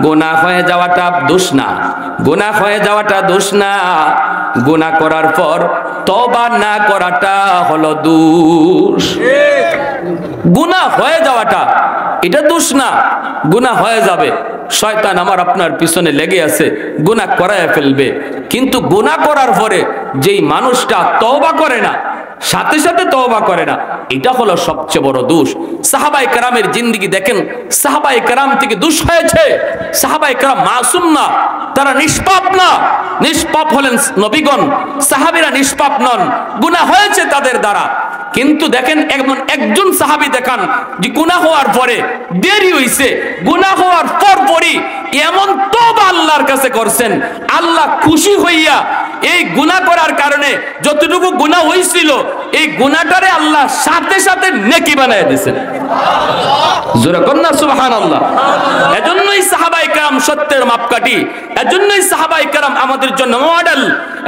A: গুনাহ হয়ে যাওয়াটা দোষ না, গুনাহ হয়ে যাওয়াটা দোষ না, গুনাহ করার পর তওবা না করাটা হলো দোষ। গুনাহ হয়ে যাওয়াটা এটা দোষ না, গুনাহ হয়ে যাবে, শয়তান আমার আপনার পিছনে লেগে আছে, গুনাহ করায় ফেলবে। কিন্তু গুনাহ করার পরে যেই মানুষটা তওবা করে না, সাথে সাথে তওবা করে না, এটা হলো সবচেয়ে বড় দোষ। সাহাবায়ে কেরামের জিন্দেগি দেখেন, সাহাবায়ে কেরাম থেকে দোষ হয়েছে। সাহাবায়ে কেরাম মাসুম না, তারা নিষ্পাপ না। নিষ্পাপ হলেন নবীগণ, সাহাবীরা নিষ্পাপ নন, গুনাহ হয়েছে তাদের দ্বারা। কিন্তু দেখেন এমন একজন সাহাবী দেখান যে গুনাহ হওয়ার পরে দেরি হইছে, গুনাহ হওয়ার পরই এমন তওবা আল্লাহর কাছে করছেন, আল্লাহ খুশি হইয়া এই গুনাহ করার কারণে যতটুকু গুনাহ হইছিল এই গুনাহটারে আল্লাহ সাথে সাথে নেকি বানায় দিয়েছেন। জোরে কন্না সুবহানাল্লাহ। এজন্যই সাহাবায়ে কেরাম সত্যের মাপকাঠি, এজন্যই সাহাবায়ে কেরাম আমাদের জন্য মডেল,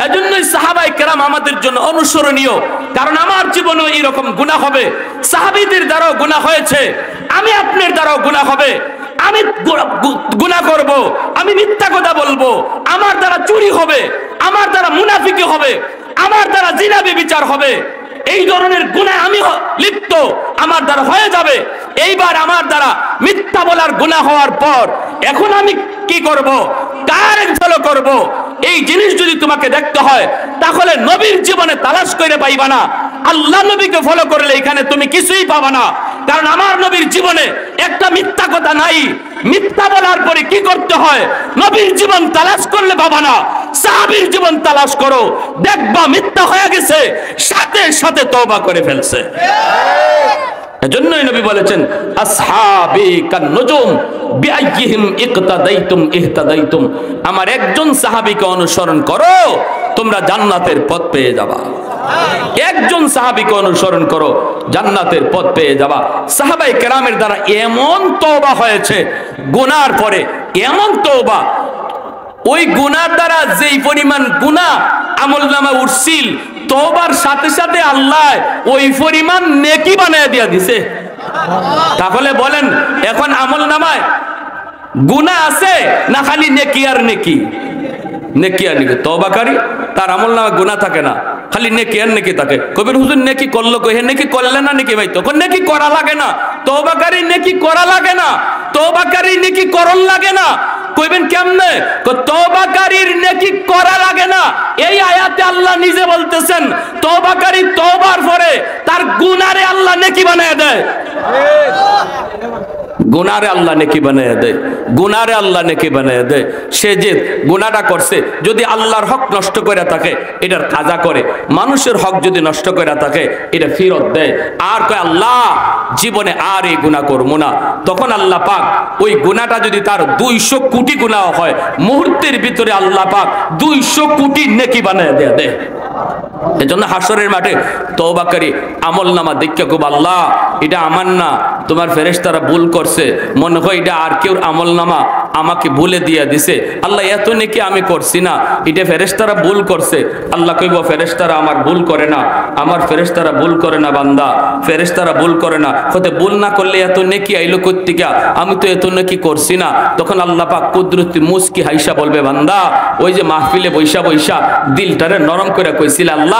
A: এজন্যই সাহাবায়ে কেরাম আমাদের জন্য অনুসরণীয়। কারণ আমার জীবনেও এরকম গুনাহ হবে, সাহাবীদের দ্বারাও গুনাহ হয়েছে, আমি আপনার দ্বারাও গুনাহ হবে। আমি গুনাহ করব, আমি মিথ্যা কথা বলবো, আমার দ্বারা চুরি হবে, আমার দ্বারা মুনাফিকি হবে, আমার দ্বারা জিনা ব্যভিচার হবে। এই ধরনের গুনাহ আমি লিপ্ত, আমার দ্বারা হয়ে যাবে। এইবার আমার দ্বারা মিথ্যা বলার গুনাহ হওয়ার পর এখন আমি কি করব, কার ফলো করব? এই জিনিস যদি তোমাকে দেখতে হয় তাহলে নবীর জীবনে তালাশ করে পাইবা না, আল্লাহ নবীকে ফলো করলে এখানে তুমি কিছুই পাবা না। কারণ আমার নবীর জীবনে একটা মিথ্যা কথা নাই। মিথ্যা বলার পরে কি করতে হয় নবীর জীবন তালাশ করলে পাবা না, সাহাবীর জীবন তালাশ করো, দেখবা মিথ্যা হয়ে গেছে, সাথে সাথে তওবা করে ফেলছে। এজন্যই নবী বলেছেন আসহাবী কান্নুজুম বিআইয়িহিম ইকতাদাইতুম ইহতাদাইতুম, আমার একজন সাহাবীকে অনুসরণ করো তোমরা জান্নাতের পথ পেয়ে যাবা। একজন সাহাবীকে অনুসরণ করো জান্নাতের পথ পেয়ে যাবা। সাহাবায়ে কেরামের দ্বারা এমন তওবা হয়েছে গুনার পরে, এমন তওবা, ওই গুনার দ্বারা যেই পরিমাণ গুনাহ আমলনামা উঠছিল, তওবার সাথে সাথে আল্লাহ ওই পরিমাণ নেকি বানায় দিয়া দিছে। তাহলে বলেন এখন আমলনামায় গুনাহ আছে না খালি নেকি আর নেকি? নেকি আর নেকি। তওবাকারী তার আমলনামায় গুনাহ থাকে না, খালি নেকি আর নেকি থাকে। কবির হুজুর নেকি করলো, কই নেকি করলে না নেকি ভাই? তখন নেকি করা লাগে না। তওবাকারী নেকি করা লাগে না, তওবাকারী নেকি করণ লাগে না। কইবেন কেমনে? তওবাকারীর নেকি করা লাগে না। এই আয়াতে আল্লাহ নিজে বলতেছেন তওবাকারী তওবার পরে তার গুনারে আল্লাহ নেকি বানায় দেয়। গুনারে আল্লাহ নেকি বানায় দেয়, গুনারে আল্লাহ নেকি বানায় দেয়। সে যে গুনাহটা করছে যদি আল্লাহর হক নষ্ট করে থাকে এটার কাজা করে, মানুষের হক যদি নষ্ট করে থাকে এটা ফেরত দেয়। আর কয় আল্লাহ জীবনে আর এই গুনাহ করবো না। তখন আল্লাহ পাক ওই গুনাহটা যদি তার 200 কোটি গুনাহ হয়, মুহূর্তের ভিতরে আল্লাহ পাক 200 কোটি নেকি বানায় দেয়। এজন্য হাসরের মাঠে তওবাকারী আমলনামা দেখে খুব আল্লাহ এটা আমার না, তোমার ফেরেশতারা ভুল করছে, মনে হয় এটা আর কেউ আমলনামা আমাকে ভুলে দিয়ে দিছে। আল্লাহ এত নেকি আমি করছি না, এটা ফেরেশতারা ভুল করছে। আল্লাহ কইব ফেরেশতারা আমার ভুল করে না, আমার ফেরেশতারা ভুল করে না বান্দা, ফেরেশতারা ভুল করে না। হতে ভুল না করলে এত নেকি আইলো কই থেকে? আমি তো এত নেকি করছি না। তখন আল্লাহ পাক কুদরতি মুস্কি হাইসা বলবে বান্দা ওই যে মাহফিলে বৈশা বৈশা দিলটারে নরম করে কইছিল আল্লাহ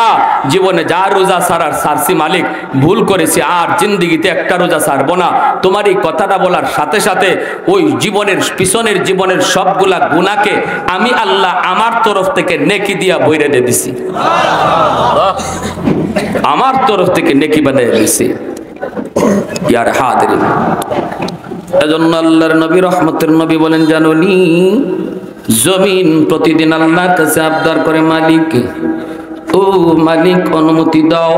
A: জীবনে যা রোজা ছাড়ার ছাড়ছি মালিক, ভুল করেছি, আর জিন্দেগিতে একটা রোজা ছাড়বো না। তোমার এই কথাটা বলার সাথে সাথে ওই জীবনের পিছনের জীবনের সবগুলা গুনাহকে আমি আল্লাহ আমার তরফ থেকে নেকি দিয়া বইরে দিয়ে দিছি, আমার তরফ থেকে নেকি বানিয়ে দিছি। ইয়ার হাদিরিন, এজন্য আল্লাহর নবী রহমতের নবী বলেন জানুনি জমিন প্রতিদিন আল্লাহর কাছে আবদার করে মালিক ও মালিক অনুমতি দাও।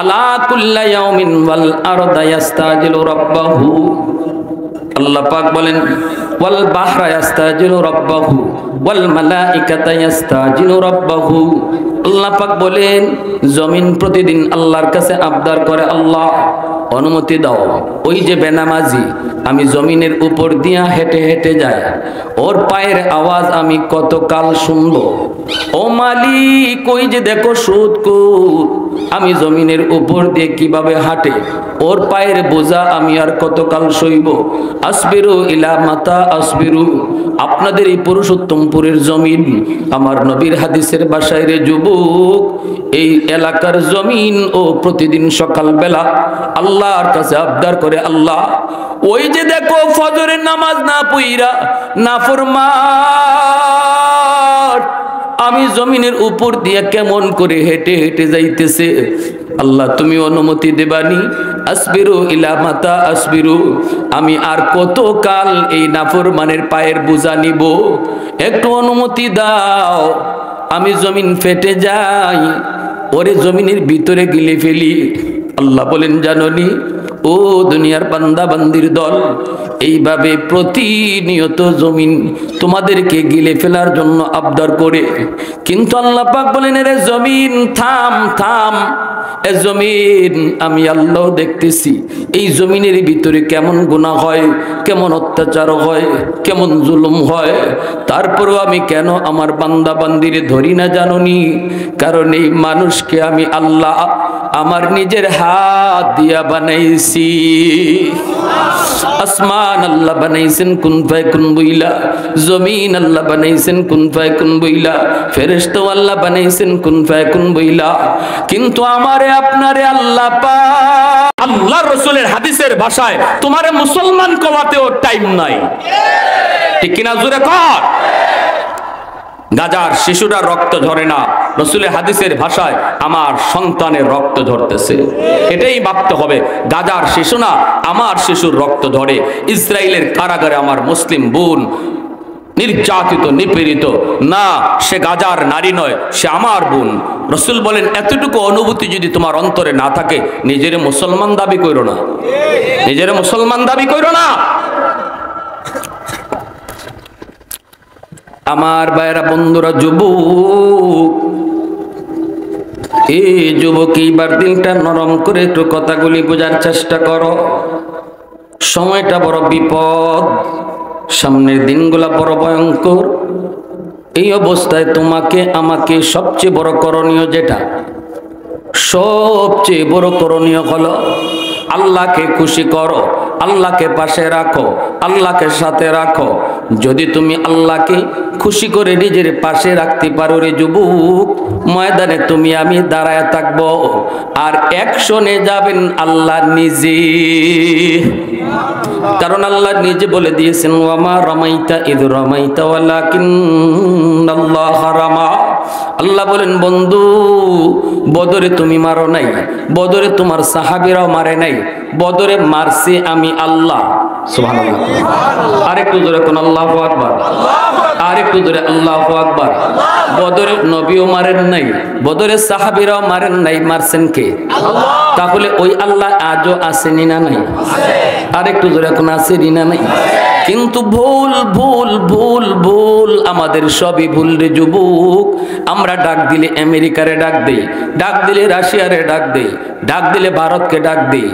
A: আলা কুল্লা ইয়াউমিন ওয়াল আরদা ইস্তাজিলু রাব্বাহু, আল্লাহ পাক বলেন ওয়াল বাহরা ইস্তাজিলু রাব্বাহু ওয়াল মালাইকাতা ইস্তাজিলু রাব্বাহু। আল্লাহ পাক বলেন জমিন প্রতিদিন আল্লাহর কাছে আবদার করে আল্লাহ অনুমতি দাও। ওই যে বেনামাজি আমি জমিনের উপর দিয়া হেঁটে হেঁটে যায়, ওর পায়ের আওয়াজ আমি কতকাল শুনবো। ও মালিক ওই যে দেখো সুদখোর আমি জমিনের উপর দিয়ে কিভাবে হাঁটে, ওর পায়ের বোঝা আমি আর কতকাল সইব। আসবিরু ইলা মাতা আসবিরু, আপনাদের এই পুরুষোত্তমপুরের জমিন আমার নবীর হাদিসের ভাষায় রে যুবক, এই এলাকার জমিন ও প্রতিদিন সকালবেলা আল্লাহর কাছে আবদার করে আল্লাহ ওই যে দেখো ফজরের নামাজ না পইরা নাফরমান আমি জমিনের উপর দিয়ে কেমন করে হেঁটে হেঁটে যাইতেছে। আল্লাহ তুমি অনুমতি দেবানি। আসবিরু ইলা মাতা আসবিরু, আমি আর কত কাল এই নাফরমানের পায়ের বোঝা নিব? একটু অনুমতি দাও, আমি জমিন ফেটে যাই, ওরে জমিনের ভিতরে গিলে ফেলি। আল্লাহ বলেন জাননি ও দুনিয়ার বান্দা বান্দির দল, এইভাবে প্রতিনিয়ত জমিন তোমাদেরকে গিলে ফেলার জন্য আবদার করে, কিন্তু আল্লাহ পাক বলেন রে জমিন থাম থাম। এ জমিন আমি আল্লাহ দেখতেছি এই জমিনের ভিতরে কেমন গুনাহ হয়, কেমন অত্যাচার হয়, কেমন জুলুম হয়, তারপরও আমি কেন আমার বান্দা বান্দিরে ধরি না জাননি? কারণ এই মানুষকে আমি আল্লাহ আমার নিজের হাত দিয়া বানাইছি। আসমান আল্লাহ বানাইছেন কুন ফায়াকুন বইলা, জমিন আল্লাহ বানাইছেন কুন ফায়াকুন বইলা, ফেরেশতা আল্লাহ বানাইছেন কুন ফায়াকুন বইলা, কিন্তু আমারে আপনারে আল্লাহ পাক আল্লাহর রাসূলের হাদিসের ভাষায় তোমারে মুসলমান কওয়াতেও টাইম নাই। ঠিক কিনা জোরে কর। গাজার শিশুরা রক্ত ঝরে না, রাসূলের হাদিসের ভাষায় আমার সন্তানের রক্ত ঝরতেছে। এটাই ভাবতে হবে, গাজার শিশু না আমার শিশুর রক্ত ঝরে। ইসরায়েলের কারাগারে আমার মুসলিম বোন নির্যাতিত নিপীড়িত, না সে গাজার নারী নয়, সে আমার বোন। রাসূল বলেন এতটুকু অনুভূতি যদি তোমার অন্তরে না থাকে, নিজের মুসলমান দাবি করো না, নিজের মুসলমান দাবি করো না। আমার ভাইরা বন্ধুরা, যুবক, এই যুবক এইবার দিনটা নরম করে একটু কথাগুলি বোঝার চেষ্টা করো। সময়টা বড় বিপদ, সামনের দিনগুলা বড় ভয়ঙ্কর। এই অবস্থায় তোমাকে আমাকে সবচেয়ে বড় করণীয় যেটা, সবচেয়ে বড় করণীয় হলো আল্লাহকে খুশি করো, আল্লাহকে পাশে রাখো, আল্লাহকে সাথে রাখো। যদি তুমি আল্লাহকে খুশি করে নিজের পাশে রাখতে পারো রে যুবক, ময়দানে তুমি আমি দাঁড়ায় থাকবো, আর অ্যাকশনে যাবেন আল্লাহ নিজে। কারণ আল্লাহ নিজে বলে দিয়েছেন ওয়ামা রামাইতা ইদ রামাইতা ওয়ালাকিন্নাল্লাহ রামা। আল্লাহ বলেন বন্ধু, বদরে তুমি মারো নাই, বদরে তোমার সাহাবীরাও মারে নাই, বদরে মারছি আমি আল্লাহ। সুবহানাল্লাহ। আরেকটু জোরে কোন আল্লাহু আকবার, আরেকটু জোরে আল্লাহু আকবার। বদরে নবীও মারেন নাই, বদরে সাহাবীরাও মারেন নাই, মারছেন কে? আল্লাহ। তাহলে ওই আল্লাহ আজও আসেনি না নাই? আরেকটু জোরে কোন আসেনি না নাই? কিন্তু ভুল ভুল ভুল ভুল, আমাদের সবই ভুল রে যুবক। আমরা ডাক দিলে আমেরিকারে ডাক দেই, ডাক দিলে রাশিয়ারে ডাক দেই, ডাক দিলে ভারতকে ডাক দেই।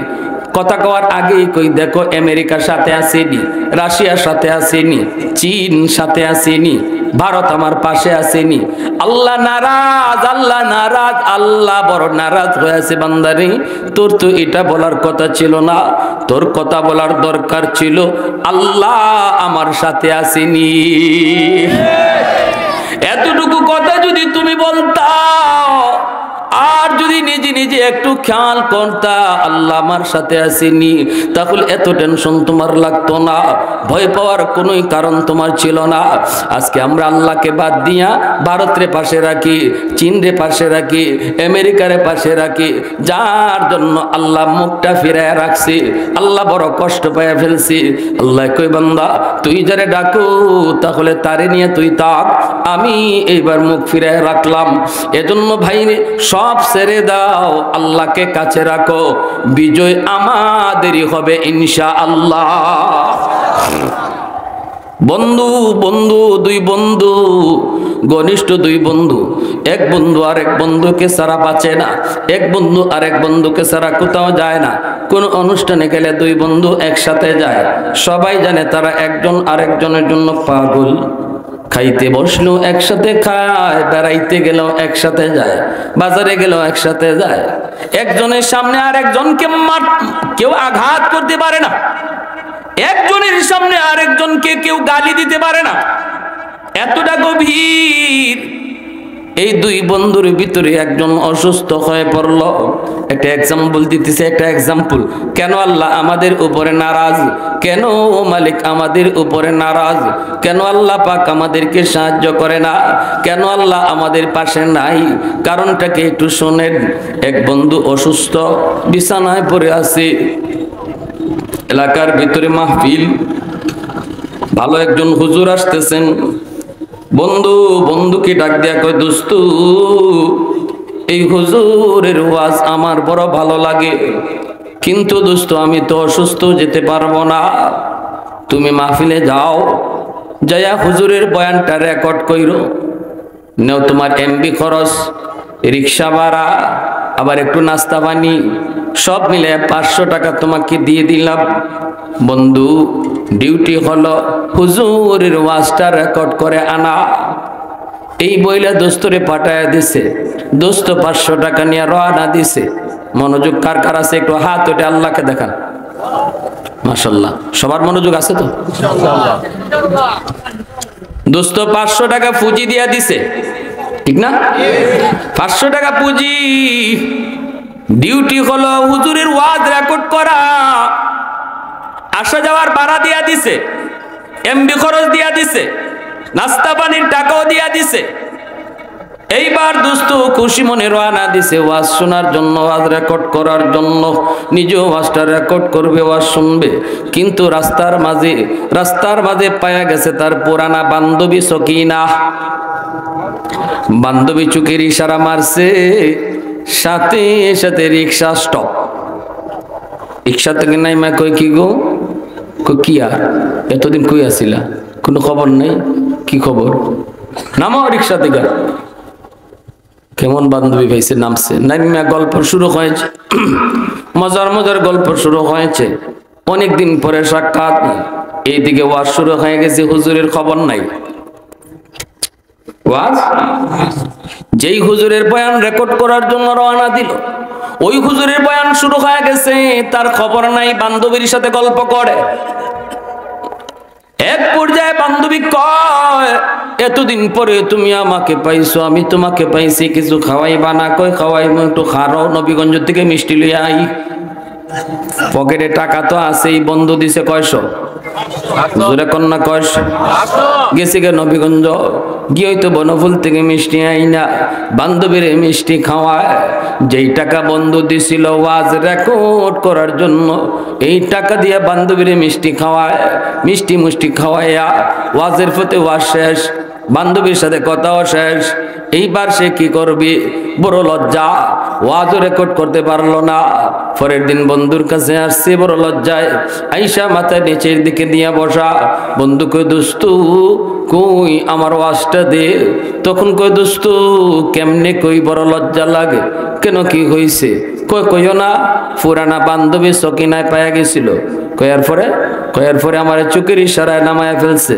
A: কথা কওয়ার আগেই কই দেখো আমেরিকার সাথে আসেনি, রাশিয়ার সাথে আসেনি, চীন সাথে আসেনি, ভারত আমার পাশে আসেনি। আল্লাহ নারাজ, আল্লাহ নারাজ, আল্লাহ বড় নারাজ হয়েছে বান্দারে। তোর তো এটা বলার কথা ছিল না, তোর কথা বলার দরকার ছিল আল্লাহ আমার সাথে আসেনি। এতটুকু কথা যদি তুমি বলতা, আর যদি নিজে নিজে একটু খেয়াল করতা আল্লাহ আমার সাথে আসেনি, তাহলে এত টেনশন তোমার লাগতো না, ভয় পাওয়ার কোনো কারণ তোমার ছিল না। আজকে আমরা আল্লাহকে বাদ দিয়া ভারতের পাশে রাখি, চীনের পাশে রাখি, আমেরিকার পাশে রাখি, যার জন্য আল্লাহ মুখটা ফিরায় রাখছি, আল্লাহ বড় কষ্ট পাইয়া ফেলছি। আল্লাহ কই বান্দা তুই যারে ডাকো তাহলে তারে নিয়ে তুই থাক, আমি এইবার মুখ ফিরায় রাখলাম। এজন্য ভাই সব ছেড়ে দাও, আল্লাহকে কাছে রাখো, বিজয় আমাদেরই হবে ইনশাআল্লাহ। বন্ধু বন্ধু দুই বন্ধু, ঘনিষ্ঠ দুই বন্ধু, এক বন্ধু আরেক বন্ধুকে ছাড়া বাঁচে না, এক বন্ধু আরেক বন্ধুকে ছাড়া কোথাও যায় না। কোন অনুষ্ঠানে গেলে দুই বন্ধু একসাথে যায়, সবাই জানে তারা একজন আরেকজনের জন্য পাগল। খাইতে বসলেও একসাথে খায়, বেড়াইতে গেলেও একসাথে যায়, বাজারে গেলেও একসাথে যায়। একজনের সামনে আর একজনকে কেউ আঘাত করতে পারে না, একজনের সামনে আরেকজনকে কেউ গালি দিতে পারে না। এতটা গভীর এই দুই বন্ধুর ভিতরে একজন অসুস্থ হয়ে পড়ল। একটা এক্সাম্পল দিতেছে, একটা এক্সাম্পল। কেন আল্লাহ আমাদের উপরে নারাজ? কেন মালিক আমাদের উপরে নারাজ? কেন আল্লাহ পাক আমাদেরকে সাহায্য করে না? কেন আল্লাহ আমাদের পাশে নাই? কারণটাকে একটু শোনেন। এক বন্ধু অসুস্থ, বিছানায় পড়ে আছে। এলাকার ভিতরে মাহফিল, ভালো একজন হুজুর আসতেছেন। বন্ধুকে ডাক দিয়া কয়, দোস্ত, এই হুজুরের ওয়াজ আমার বড় ভালো লাগে, কিন্তু দোস্ত আমি তো অসুস্থ, যেতে পারবো না। তুমি মাহফিলে যাও, যাইয়া হুজুরের বয়ানটা রেকর্ড কইরো, নেও তোমার এমবি খরচ, রিক্সা ভাড়া, আবার একটু নাস্তা পানি, সব মিলে 500 টাকা তোমাকে দিয়ে দিলাম। বন্ধু ডিউটি হলো হুজুরের ওয়াজটা রেকর্ড করে আনা। এই বইলা দোস্তরে পাঠায়া দিছে। দোস্ত 500 টাকা নিয়ে রওনা দিছে। মনোযোগ কার কার আছে একটু হাত ওঠে আল্লাহকে দেখান। মাশাআল্লাহ, সবার মনোযোগ আছে তো? দোস্ত 500 টাকা পুঁজি দিয়া দিছে, ঠিক না? 500 টাকা পুঁজি। ডিউটি হলো হুজুরের ওয়াজ রেকর্ড করা, আসা যাওয়ার ভাড়া দিয়া দিছে, এমবি খরচ দিয়া দিছে, নাস্তা পানির টাকাও দিয়া দিছে। এইবার দোস্ত খুশি মনে রওনা দিছে ওয়াজ শোনার জন্য, ওয়াজ রেকর্ড করার জন্য। নিজেও ওয়াজটা রেকর্ড করবে, ওয়াজ শুনবে। কিন্তু রাস্তার মাঝে পায়া গেছে তার পুরানা বান্ধবী সকিনা। বান্ধবী চুকের ইশারা মারছে, সাথে সাথে রিক্সা স্টপ। রিক্সা থেকে নাইমা কই, কি গো? কি আর এতদিন কই আসিলা, কোনো খবর নাই? কি খবর? নামো রিক্সা থেকে। কেমন বান্ধবী পাইছে, নামছে, নাইমা গল্প শুরু হয়েছে। মজার গল্প শুরু হয়েছে। অনেকদিন পরে সাক্ষাৎ। এইদিকে ওয়াজ শুরু হয়ে গেছে, হুজুরের খবর নাই। ওয়াজ যেই হুজুরের বয়ান রেকর্ড করার জন্য রওনা দিল, ওই হুজুরের বয়ান শুরু হয়ে গেছে, তার খবর নাই। বান্ধবীর সাথে গল্প করে। এক পর্যায়ে বান্ধবী কয়, এতদিন পরে তুমি আমাকে পাইছো, আমি তোমাকে পাইছি, কিছু খাওয়াইবা না? কই খাওয়াইবো, একটু খারো, নবীগঞ্জ থেকে মিষ্টি লইয়া আই। পকেটে টাকা তো আছেই, বন্ধু দিছে কয়শো, জোরে কন্যা কয়শো। গেছি গে নবীগঞ্জ, গিয়ে তো বনফুল থেকে মিষ্টি আইনা বান্ধবীর মিষ্টি খাওয়ায়। যেই টাকা বন্ধু দিছিল ওয়াজ রেকর্ড করার জন্য, এই টাকা দিয়ে বান্ধবীর মিষ্টি খাওয়ায়। মিষ্টি খাওয়াইয়া ওয়াজের প্রতি ওয়াজ শেষ, বান্ধবীর সাথে কথাও শেষ। এইবার সে কি করবি, বড় লজ্জা, ওয়াজও রেকর্ড করতে পারলো না। পরের দিন বন্ধুর কাছে আসছে বড় লজ্জায়, আইসা মাথা নিচের দিকে দিয়া বসা। বন্ধু কই, দোস্ত কই আমার ওয়াজটা দে। তখন কই, দোস্ত কেমনে কই, বড় লজ্জা লাগে। কেন, কি হইছে? কইও না, পুরানা বান্ধবী সকিনায় পায়া গেছিল। কয়ার পরে আমার চোখের ইশারায় নামায়া ফেলছে।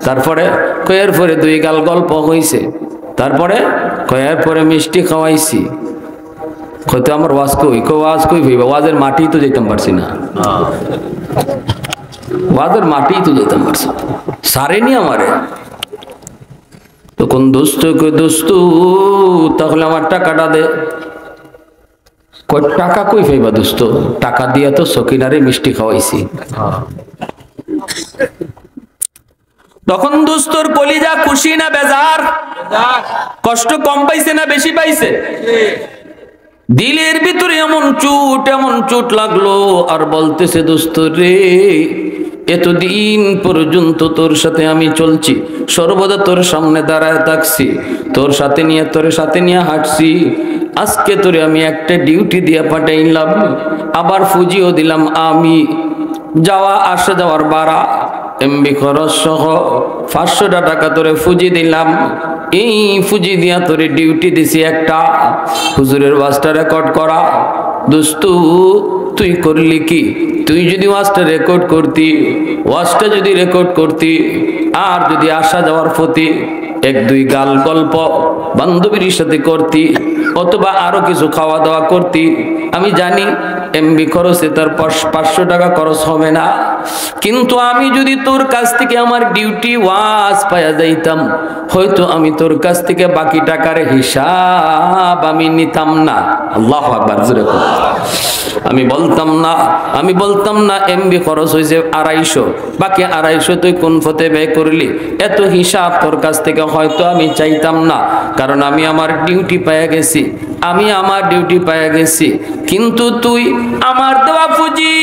A: তারপরে কয়ার পরে 2 গাল গল্প হইছে। তারপরে কয়ার পরে মিষ্টি খাওয়াইছি। হয়তো আমার ওয়াজ কই ভাইবা, ওয়াজের মাটি তো যেতাম পারছি না, ওয়াজের মাটি তো যেতাম পারছি, সারেনি আমারে। তখন দোস্ত কই, দোস্ত তাহলে আমার টাকাটা দে। টাকা কই পাইবা দোস্ত? টাকা দিয়া তো সকিনারে মিষ্টি খাওয়াইছি। তখন দোস্তর কলিজা খুশি না বেজার? কষ্ট কম পাইছে না বেশি পাইছে? দিলের ভিতরে এমন চোট লাগলো। আর বলতেছে, দোস্ত রে, এতদিন পর্যন্ত তোর সাথে আমি চলছি, সর্বদা তোর সামনে দাঁড়ায় থাকছি, তোর সাথে নিয়ে হাঁটছি। আজকে তোরে আমি একটা ডিউটি দিয়ে পাঠাইলাম, আবার ফুজিও দিলাম আমি, যাওয়া আসা যাওয়ার ভাড়া, এমবি খরচ সহ 500 টাকা তোরে ফুজি দিলাম। এই ফুজি দিয়া তোরে ডিউটি দিছি একটা, হুজুরের ওয়াজটা রেকর্ড করা। দোস্ত তুই করলি কি? তুই যদি ওয়াজটা রেকর্ড করতি, আর যদি আসা যাওয়ার প্রতি 1-2 গাল গল্প বান্ধবীর সাথে করতি, অথবা আরো কিছু খাওয়া দাওয়া করতি, আমি জানি এমবি খরচে তার 500 টাকা খরচ হবে না। কিন্তু আমি যদি তোর কাছ থেকে আমার ডিউটি ওয়াজ পাইয়া যাইতাম, হয়তো আমি তোর কাছ থেকে বাকি টাকার হিসাব আমি নিতাম না। আল্লাহু আকবার, জোরে বলো। আমি বলতাম না এমবি খরচ হয়েছে 250, বাকি 250 তুই কোন পথে ব্যয় করলি, এত হিসাব তোর কাছ থেকে হয়তো আমি চাইতাম না, কারণ আমি আমার ডিউটি পাইয়া গেছি। কিন্তু তুই আমার দেওয়া পুঁজি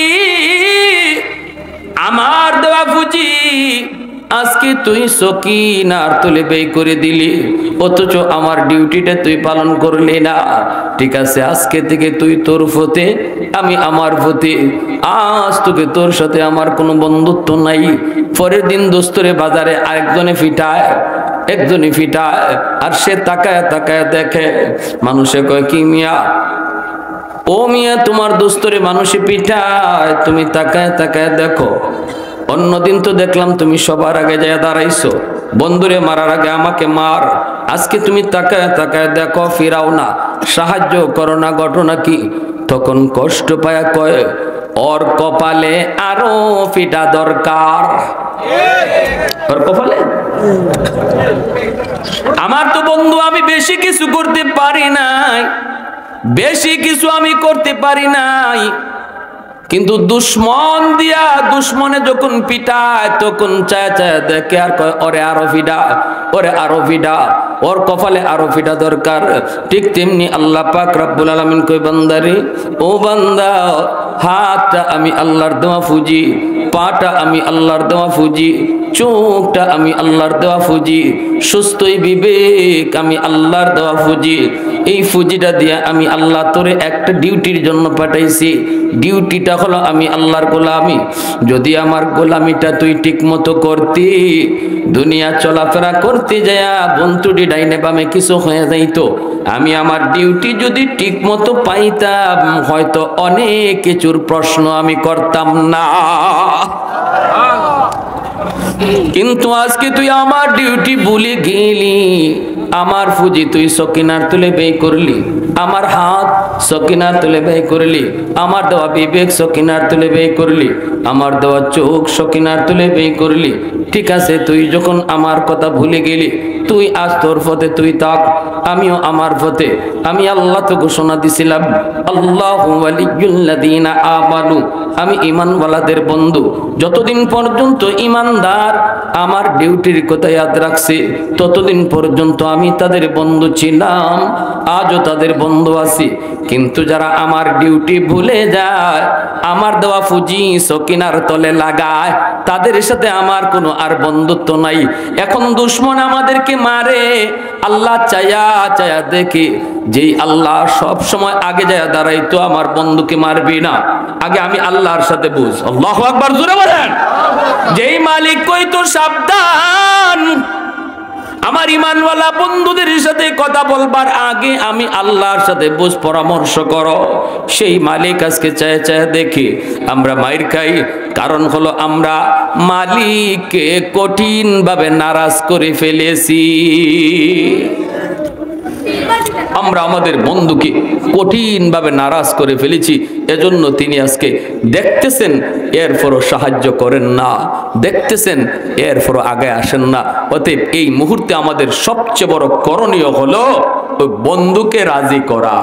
A: আজকে তুই সকিনার তুলে ব্যয় করে দিলি, অথচ আমার ডিউটিটা তুই পালন করলি না। ঠিক আছে, আজকে থেকে তুই তোর পথে, আমি আমার পথে। আজ তোকে তোর সাথে আমার কোনো বন্ধুত্ব নাই। পরের দিন দোস্তরে বাজারে একজনে ফিটায়, আর সে তাকায় দেখে, মানুষে কয় কি মিয়া, ও মিয়া তোমার দোস্তরে মানুষে পিটায়, তুমি তাকায় দেখো। অন্যদিন তো দেখলাম তুমি সবার আগে যায় দাঁড়াইছো, বন্ধুরে মারার আগে আমাকে মার। আজকে তুমি তাকায় দেখো, ফিরাও না, সাহায্য করো না, ঘটনা কি? তখন কষ্ট পায়া কয়, ওর কপালে আরো পিটা দরকার। ওর কপালে আমার তো বন্ধু, আমি বেশি কিছু করতে পারি নাই, কিন্তু দুশ্মনে যখন পিটায় তখন চায় দেখে আর কয় ওরে আরো ফিডা, ওর কপালে আরো ফিডা দরকার। ঠিক তেমনি আল্লাহ পাক রব্বুল আলামিন কয়, বান্দারে, ও বান্দা, হাতটা আমি আল্লাহর দেওয়া ফুজি, পাটা আমি আল্লাহর দেওয়া ফুজি, চোখটা আমি আল্লাহর দেওয়া ফুজি, সুস্থই বিবেক আমি আল্লাহর দেওয়া ফুজি। এই ফুজিটা দিয়ে আমি আল্লাহ তোরে একটা ডিউটির জন্য পাঠাইছি। ডিউটিটা হলো আমি আল্লাহর গোলামি। যদি আমার গোলামিটা তুই ঠিক মতো করতি, দুনিয়া চলাফেরা করতে যায়া বন্ধুটি ডাইনে বামে কিছু হয়ে যাইতো, আমি আমার ডিউটি যদি ঠিক মতো পাইতাম, হয়তো অনেক কিছুর প্রশ্ন আমি করতাম না। কিন্তু আজকে তুই আমার ডিউটি ভুলে গেলি, আমার ফুজি তুই সকিনার তুলে ব্যয় করলি, আমার হাত সকিনার তুলে ব্যয় করলি, আমার দেওয়া বিবেক সকিনার তুলে ব্যয় করলি, আমার দেওয়া চোখ সকিনার তুলে ব্যয় করলি। ঠিক আছে, তুই যখন আমার কথা ভুলে গেলি, তুই আজ তোর পথে তুই থাক, আমিও আমার পথে। আমি আল্লাহ তো ঘোষণা দিছিলাম, আল্লাহু ওয়ালিয়্যুল্লাযীনা আমানু, আমি ঈমানওয়ালাদের বন্ধু। যতদিন পর্যন্ত ঈমানদার আমার ডিউটির কথা ইয়াদ রাখছে, ততদিন পর্যন্ত আমি তাদের বন্ধু ছিলাম, আজও তাদের বন্ধু আছি। কিন্তু যারা আমার ডিউটি ভুলে যায়, আমার দেওয়া ফুজি সকিনার তলে লাগায়, তাদের সাথে আমার কোনো আর বন্ধুত্ব নাই। এখন দুশ্মন আমাদেরকে মারে, আল্লাহ চায়া দেখে, যেই আল্লাহ সব সময় আগে যায় দাঁড়াইতো, আমার বন্ধুকে মারবি না, আগে আমি আল্লাহর সাথে বুঝ। আল্লাহু আকবার, জোরে বলেন। যেই মালিক কইতো সাবধান, আমার ঈমানওয়ালা বন্ধুদের সাথে কথা বলবার আগে আমি আল্লাহর সাথে বুঝ পরামর্শ করো, সেই মালিক আজকে চায় দেখি আমরা মাইর খাই। কারণ হলো আমরা মালিককে কঠিন ভাবে নারাজ করে ফেলেছি, আমরা আমাদের বন্ধুকে কঠিন ভাবে নারাজ করে ফেলেছি। এজন্য তিনি আজকে দেখতেছেন, এরপরও সাহায্য করেন না, দেখতেছেন, এরপরও আগে আসেন না। অতএব এই মুহূর্তে আমাদের সবচেয়ে বড় করণীয় হলো ওই বন্ধুকে রাজি করা।